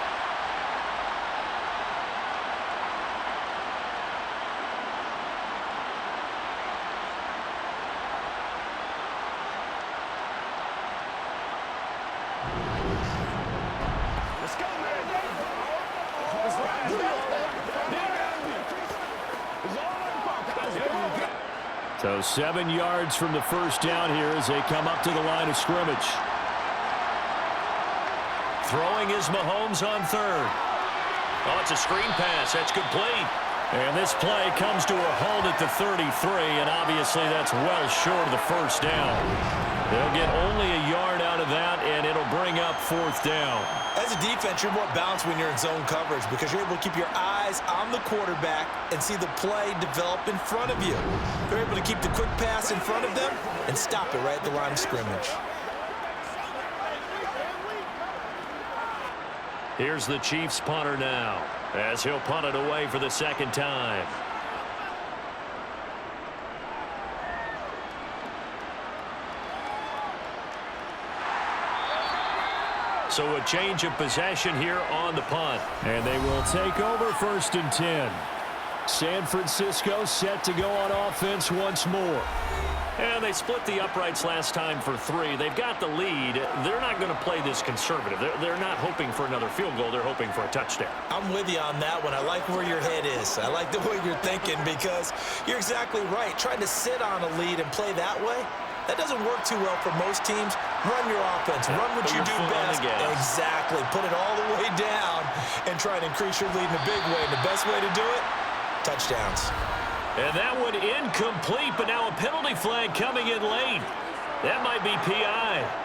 So 7 yards from the first down here as they come up to the line of scrimmage. Throwing is Mahomes on third. Oh, it's a screen pass. That's complete. And this play comes to a halt at the 33, and obviously that's well short of the first down. They'll get only a yard out of that, and it'll bring up fourth down. As a defense, you're more balanced when you're in zone coverage because you're able to keep your eyes on the quarterback and see the play develop in front of you. They're able to keep the quick pass in front of them and stop it right at the line of scrimmage. Here's the Chiefs punter now as he'll punt it away for the second time. So a change of possession here on the punt. And they will take over first and 10. San Francisco set to go on offense once more. And they split the uprights last time for 3. They've got the lead. They're not going to play this conservative. They're not hoping for another field goal. They're hoping for a touchdown. I'm with you on that one. I like where your head is. I like the way you're thinking because you're exactly right. Trying to sit on a lead and play that way, that doesn't work too well for most teams. Run your offense. Run what you do best. Exactly. Put it all the way down and try to increase your lead in a big way. And the best way to do it, touchdowns. And that one incomplete, but now a penalty flag coming in late. That might be PI.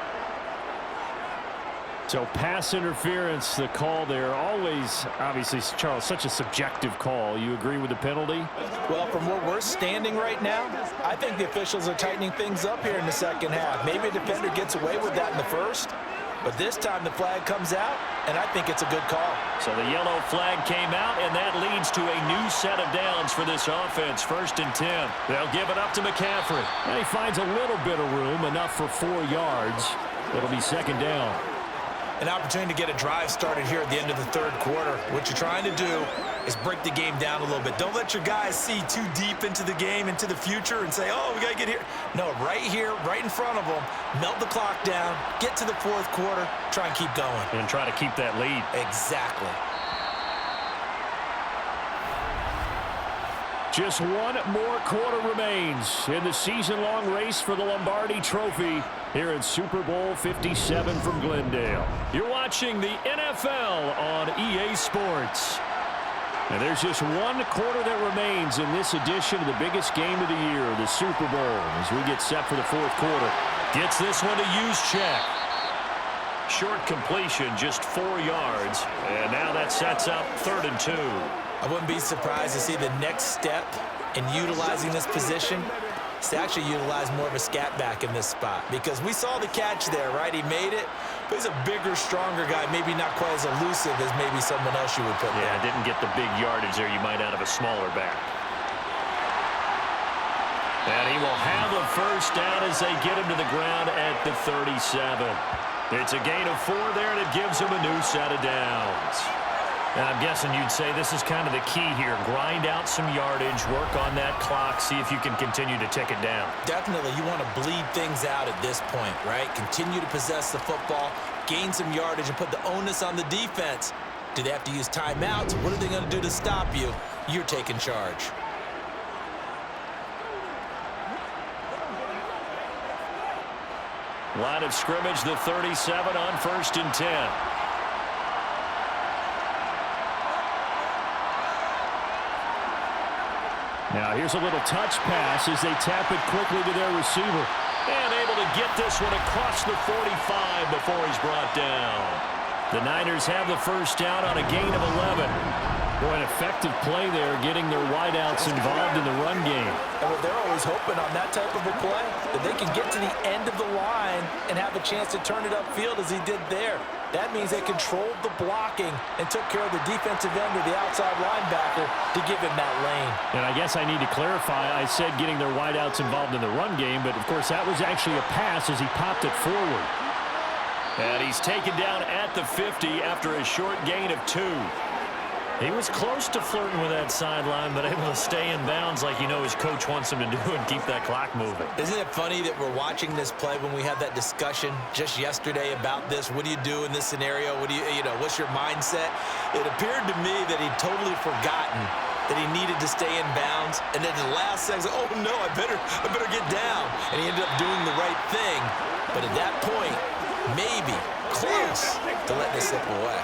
So pass interference, the call there. Always, obviously, Charles, such a subjective call. You agree with the penalty? Well, from where we're standing right now, I think the officials are tightening things up here in the second half. Maybe a defender gets away with that in the first, but this time the flag comes out, and I think it's a good call. So the yellow flag came out, and that leads to a new set of downs for this offense. First and 10. They'll give it up to McCaffrey. And he finds a little bit of room, enough for 4 yards. It'll be second down. An opportunity to get a drive started here at the end of the third quarter. What you're trying to do is break the game down a little bit. Don't let your guys see too deep into the game, into the future, and say, oh, we got to get here. No, right here, right in front of them, melt the clock down, get to the fourth quarter, try and keep going. And try to keep that lead. Exactly. Just one more quarter remains in the season-long race for the Lombardi Trophy here in Super Bowl 57 from Glendale. You're watching the NFL on EA Sports. And there's just one quarter that remains in this edition of the biggest game of the year, the Super Bowl, as we get set for the fourth quarter. Gets this one to use check. Short completion, just 4 yards. And now that sets up 3rd and 2. I wouldn't be surprised to see the next step in utilizing this position is to actually utilize more of a scat back in this spot. Because we saw the catch there, right? He made it. But he's a bigger, stronger guy, maybe not quite as elusive as maybe someone else you would put there. Yeah, didn't get the big yardage there you might out of a smaller back. And he will have a first down as they get him to the ground at the 37. It's a gain of 4 there, and it gives him a new set of downs. And I'm guessing you'd say this is kind of the key here. Grind out some yardage, work on that clock, see if you can continue to tick it down. Definitely. You want to bleed things out at this point, right? Continue to possess the football, gain some yardage, and put the onus on the defense. Do they have to use timeouts? What are they going to do to stop you? You're taking charge. Line of scrimmage, the 37 on 1st and 10. Now here's a little touch pass as they tap it quickly to their receiver. And able to get this one across the 45 before he's brought down. The Niners have the first down on a gain of 11. Boy, an effective play there, getting their wideouts involved in the run game. And they're always hoping on that type of a play that they can get to the end of the line and have a chance to turn it upfield as he did there. That means they controlled the blocking and took care of the defensive end of the outside linebacker to give him that lane. And I guess I need to clarify, I said getting their wideouts involved in the run game, but of course that was actually a pass as he popped it forward. And he's taken down at the 50 after a short gain of 2. He was close to flirting with that sideline, but able to stay in bounds like you know his coach wants him to do and keep that clock moving. Isn't it funny that we're watching this play when we had that discussion just yesterday about this? What do you do in this scenario? What do you know, what's your mindset? It appeared to me that he'd totally forgotten that he needed to stay in bounds, and then the last second, oh no, I better get down. And he ended up doing the right thing, but at that point, maybe close to letting it slip away.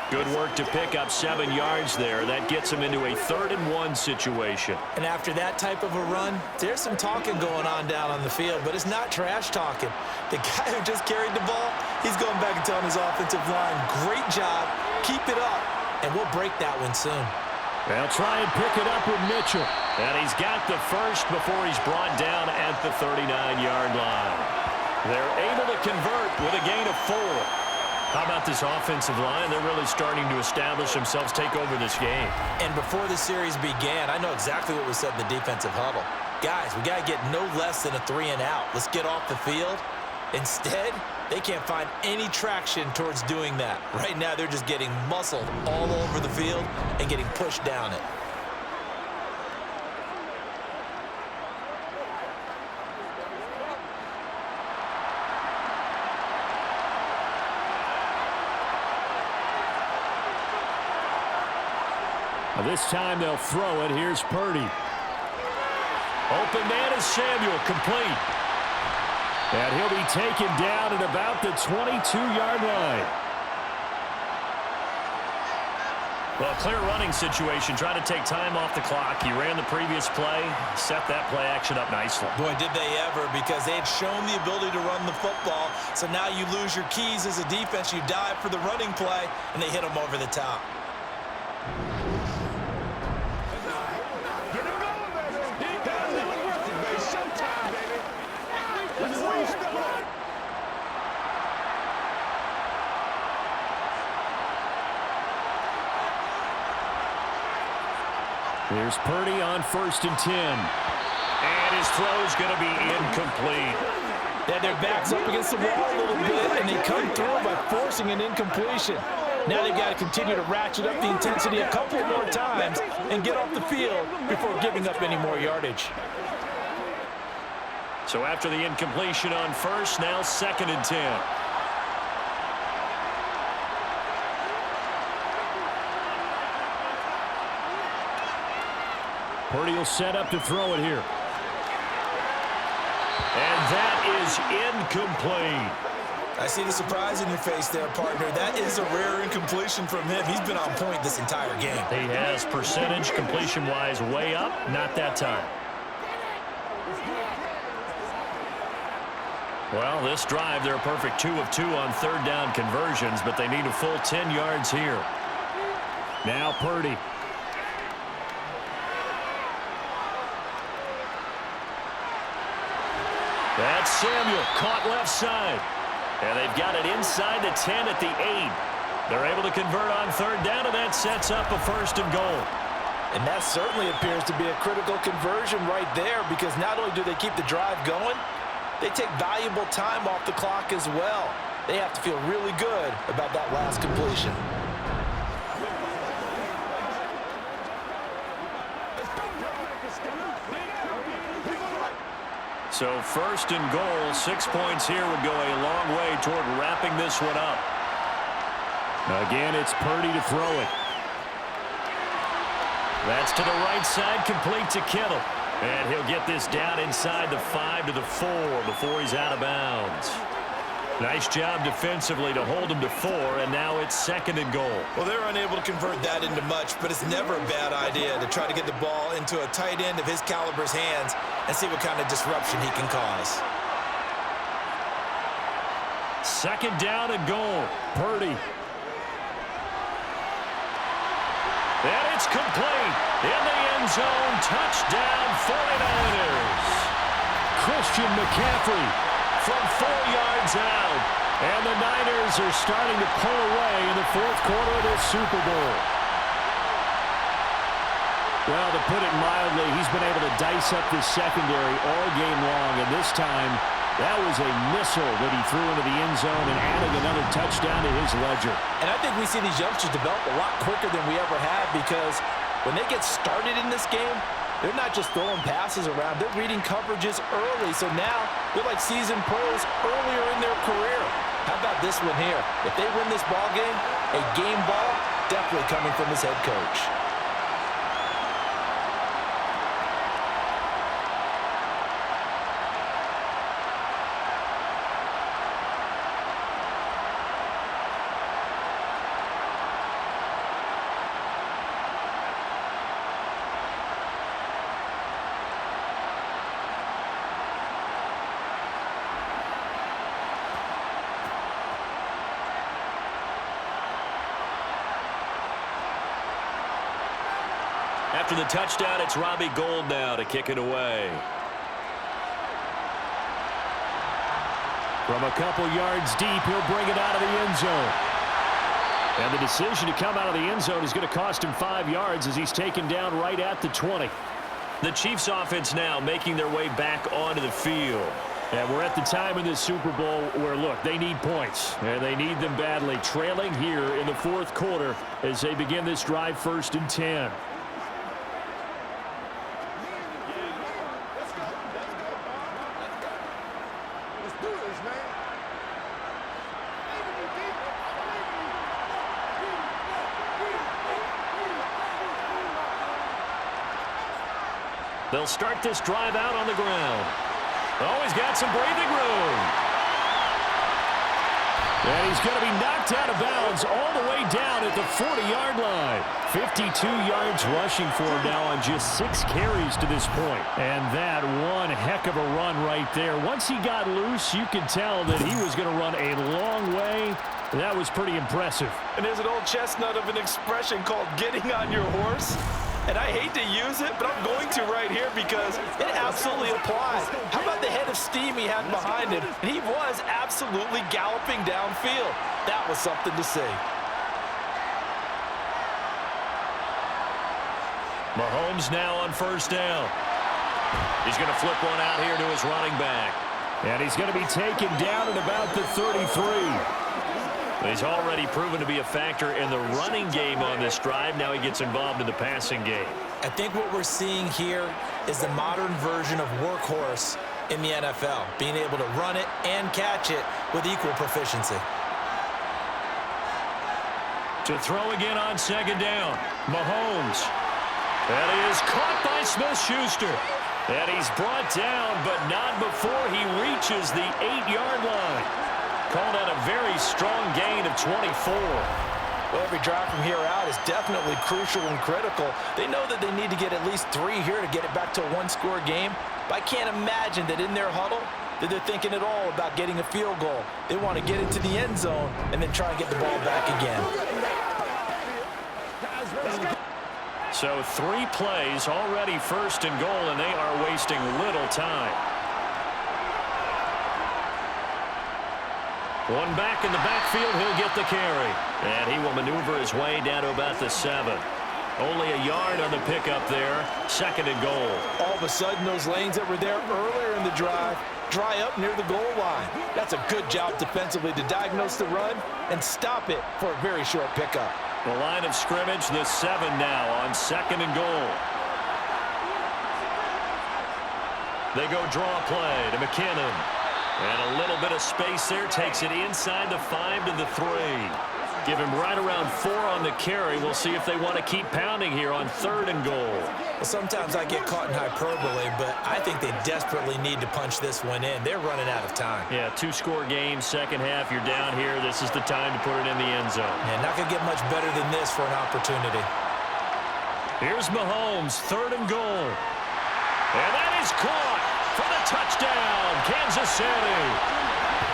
Good work to pick up 7 yards there. That gets him into a 3rd and 1 situation. And after that type of a run, there's some talking going on down on the field, but it's not trash talking. The guy who just carried the ball, he's going back and telling his offensive line, great job, keep it up, and we'll break that one soon. They'll try and pick it up with Mitchell. And he's got the first before he's brought down at the 39-yard line. They're able to convert with a gain of 4. How about this offensive line? They're really starting to establish themselves, take over this game. And before the series began, I know exactly what was said in the defensive huddle. Guys, we got to get no less than a 3 and out. Let's get off the field. Instead, they can't find any traction towards doing that. Right now, they're just getting muscled all over the field and getting pushed down it. This time they'll throw it. Here's Purdy. Open man is Samuel, complete. And he'll be taken down at about the 22-yard line. Well, clear running situation. Trying to take time off the clock. He ran the previous play, set that play action up nicely. Boy, did they ever, because they had shown the ability to run the football. So now you lose your keys as a defense. You dive for the running play, and they hit them over the top. Here's Purdy on 1st and 10. And his throw's going to be incomplete. Yeah, their back's up against the wall a little bit, and they come through by forcing an incompletion. Now they've got to continue to ratchet up the intensity a couple more times and get off the field before giving up any more yardage. So after the incompletion on 1st, now 2nd and 10. Purdy will set up to throw it here. And that is incomplete. I see the surprise in your face there, partner. That is a rare incompletion from him. He's been on point this entire game. He has percentage completion-wise way up, not that time. Well, this drive, they're a perfect 2 of 2 on 3rd down conversions, but they need a full 10 yards here. Now Purdy. That's Samuel, caught left side. And they've got it inside the 10 at the 8. They're able to convert on 3rd down, and that sets up a 1st and goal. And that certainly appears to be a critical conversion right there, because not only do they keep the drive going, they take valuable time off the clock as well. They have to feel really good about that last completion. So 1st and goal, 6 points here would go a long way toward wrapping this one up. Again, it's Purdy to throw it. That's to the right side, complete to Kittle. And he'll get this down inside the 5 to the 4 before he's out of bounds. Nice job defensively to hold them to 4, and now it's 2nd and goal. Well, they're unable to convert that into much, but it's never a bad idea to try to get the ball into a tight end of his caliber's hands and see what kind of disruption he can cause. 2nd down and goal. Purdy. And it's complete. In the end zone, touchdown 49ers. Christian McCaffrey from 4 yards out. And the Niners are starting to pull away in the 4th quarter of this Super Bowl. Well, to put it mildly, he's been able to dice up this secondary all game long, and this time that was a missile that he threw into the end zone and added another touchdown to his ledger. And I think we see these youngsters develop a lot quicker than we ever had, because when they get started in this game, they're not just throwing passes around. They're reading coverages early. So now they're like seasoned pros earlier in their career. How about this one here? If they win this ball game, a game ball definitely coming from his head coach. After the touchdown, it's Robbie Gould now to kick it away. From a couple yards deep, he'll bring it out of the end zone. And the decision to come out of the end zone is going to cost him 5 yards as he's taken down right at the 20. The Chiefs offense now making their way back onto the field. And we're at the time in this Super Bowl where, look, they need points, and they need them badly. Trailing here in the 4th quarter as they begin this drive 1st and 10. They'll start this drive out on the ground. Oh, he's got some breathing room. And he's going to be knocked out of bounds all the way down at the 40-yard line. 52 yards rushing for him now on just 6 carries to this point. And that one heck of a run right there. Once he got loose, you could tell that he was going to run a long way. That was pretty impressive. And there's an old chestnut of an expression called getting on your horse. And I hate to use it, but I'm going to right here because it absolutely applies. How about the head of steam he had behind him? And he was absolutely galloping downfield. That was something to see. Mahomes now on 1st down. He's going to flip one out here to his running back. And he's going to be taken down at about the 33. He's already proven to be a factor in the running game on this drive. Now he gets involved in the passing game. I think what we're seeing here is the modern version of workhorse in the NFL, being able to run it and catch it with equal proficiency. To throw again on 2nd down, Mahomes. And he is caught by Smith-Schuster. And he's brought down, but not before he reaches the 8-yard line. Called out a very strong gain of 24. Well, every drive from here out is definitely crucial and critical. They know that they need to get at least 3 here to get it back to a 1-score game. But I can't imagine that in their huddle that they're thinking at all about getting a field goal. They want to get into the end zone and then try and get the ball back again. So 3 plays already 1st and goal, and they are wasting little time. One back in the backfield, he'll get the carry. And he will maneuver his way down to about the 7. Only a yard on the pickup there. 2nd and goal. All of a sudden, those lanes that were there earlier in the drive dry up near the goal line. That's a good job defensively to diagnose the run and stop it for a very short pickup. The line of scrimmage, the 7 now on 2nd and goal. They go draw play to McKinnon. And a little bit of space there takes it inside the 5 to the 3. Give him right around 4 on the carry. We'll see if they want to keep pounding here on 3rd and goal. Well, sometimes I get caught in hyperbole, but I think they desperately need to punch this one in. They're running out of time. Yeah, 2-score game, second half. You're down here. This is the time to put it in the end zone. And not going to get much better than this for an opportunity. Here's Mahomes, 3rd and goal. And that is caught for the touchdown, Kansas City.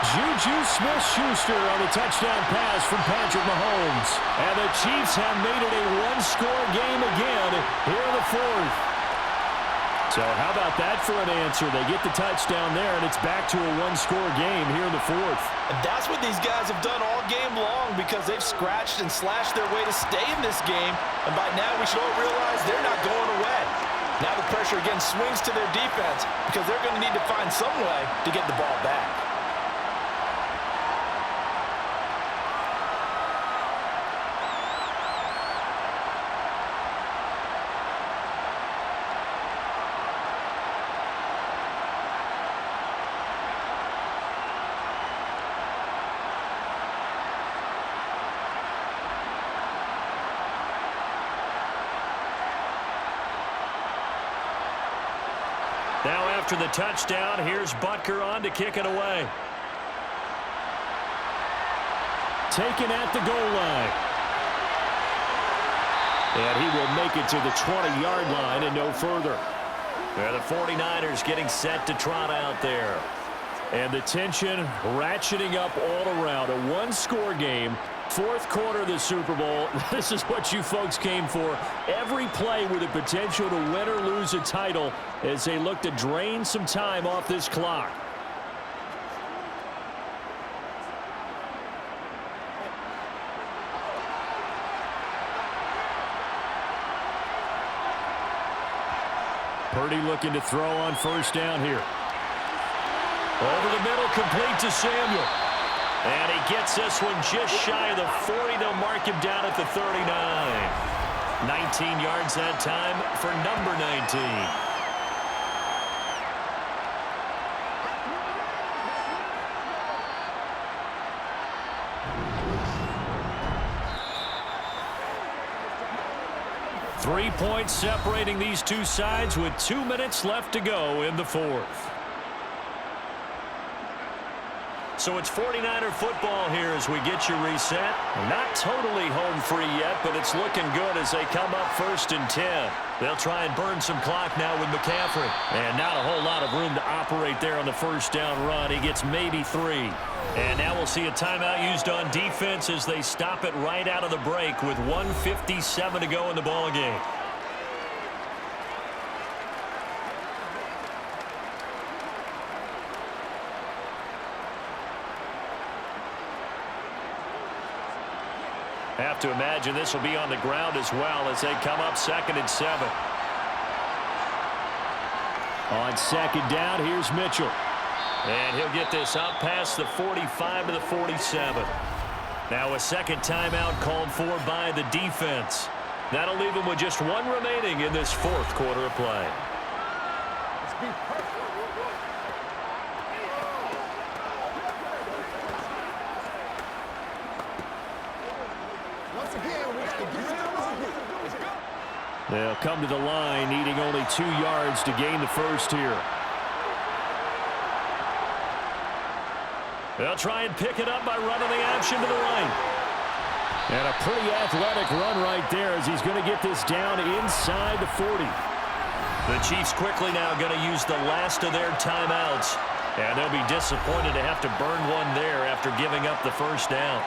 Juju Smith-Schuster on the touchdown pass from Patrick Mahomes. And the Chiefs have made it a 1-score game again here in the 4th. So how about that for an answer? They get the touchdown there, and it's back to a 1-score game here in the 4th. And that's what these guys have done all game long because they've scratched and slashed their way to stay in this game. And by now we should all realize they're not going away. Now the pressure again swings to their defense because they're going to need to find some way to get the ball back. Now after the touchdown, here's Butker on to kick it away. Taken at the goal line. And he will make it to the 20-yard line and no further. The 49ers getting set to trot out there. And the tension ratcheting up all around. A 1-score game. 4th quarter of the Super Bowl. This is what you folks came for. Every play with the potential to win or lose a title as they look to drain some time off this clock. Purdy looking to throw on 1st down here. Over the middle, complete to Samuel. And he gets this one just shy of the 40. They'll mark him down at the 39. 19 yards that time for number 19. Three points separating these two sides with 2 minutes left to go in the 4th. So it's 49er football here as we get you reset. Not totally home free yet, but it's looking good as they come up 1st and 10. They'll try and burn some clock now with McCaffrey. And not a whole lot of room to operate there on the 1st down run. He gets maybe 3. And now we'll see a timeout used on defense as they stop it right out of the break with 1:57 to go in the ballgame. Have to imagine this will be on the ground as well as they come up 2nd and 7. On 2nd down, here's Mitchell. And he'll get this up past the 45 to the 47. Now a 2nd timeout called for by the defense. That'll leave them with just 1 remaining in this 4th quarter of play. They'll come to the line, needing only 2 yards to gain the 1st here. They'll try and pick it up by running the option to the right. And a pretty athletic run right there as he's going to get this down inside the 40. The Chiefs quickly now going to use the last of their timeouts. And they'll be disappointed to have to burn one there after giving up the 1st down.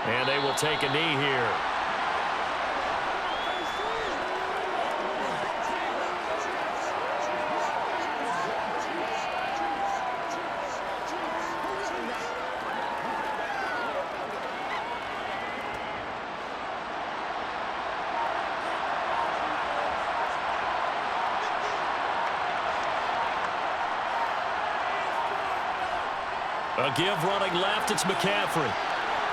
And they will take a knee here. A give running left, it's McCaffrey.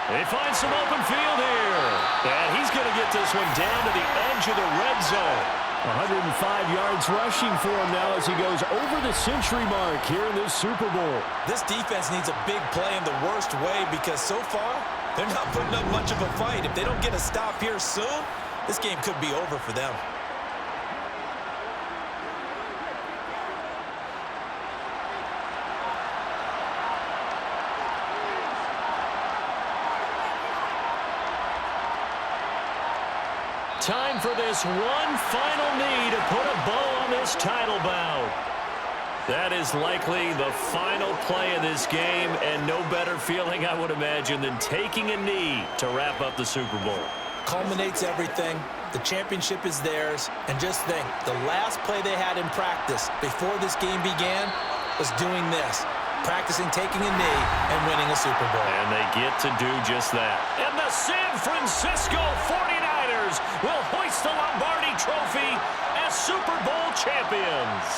They find some open field here. And he's going to get this one down to the edge of the red zone. 105 yards rushing for him now as he goes over the century mark here in this Super Bowl. This defense needs a big play in the worst way because so far, they're not putting up much of a fight. If they don't get a stop here soon, this game could be over for them. Time for this one final knee to put a bow on this title bout. That is likely the final play of this game, and no better feeling, I would imagine, than taking a knee to wrap up the Super Bowl. Culminates everything. The championship is theirs. And just think, the last play they had in practice before this game began was doing this. Practicing taking a knee and winning a Super Bowl. And they get to do just that. And the San Francisco 49ers will hoist the Lombardi Trophy as Super Bowl champions.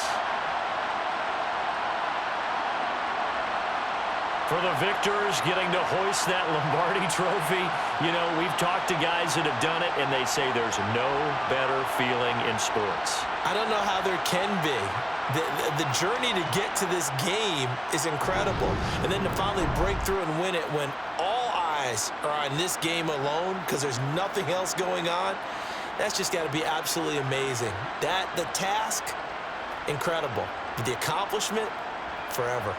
For the victors getting to hoist that Lombardi Trophy, you know, we've talked to guys that have done it, and they say there's no better feeling in sports. I don't know how there can be. The journey to get to this game is incredible. And then to finally break through and win it when all eyes are on this game alone because there's nothing else going on, that's just got to be absolutely amazing. The task, incredible. But the accomplishment, forever.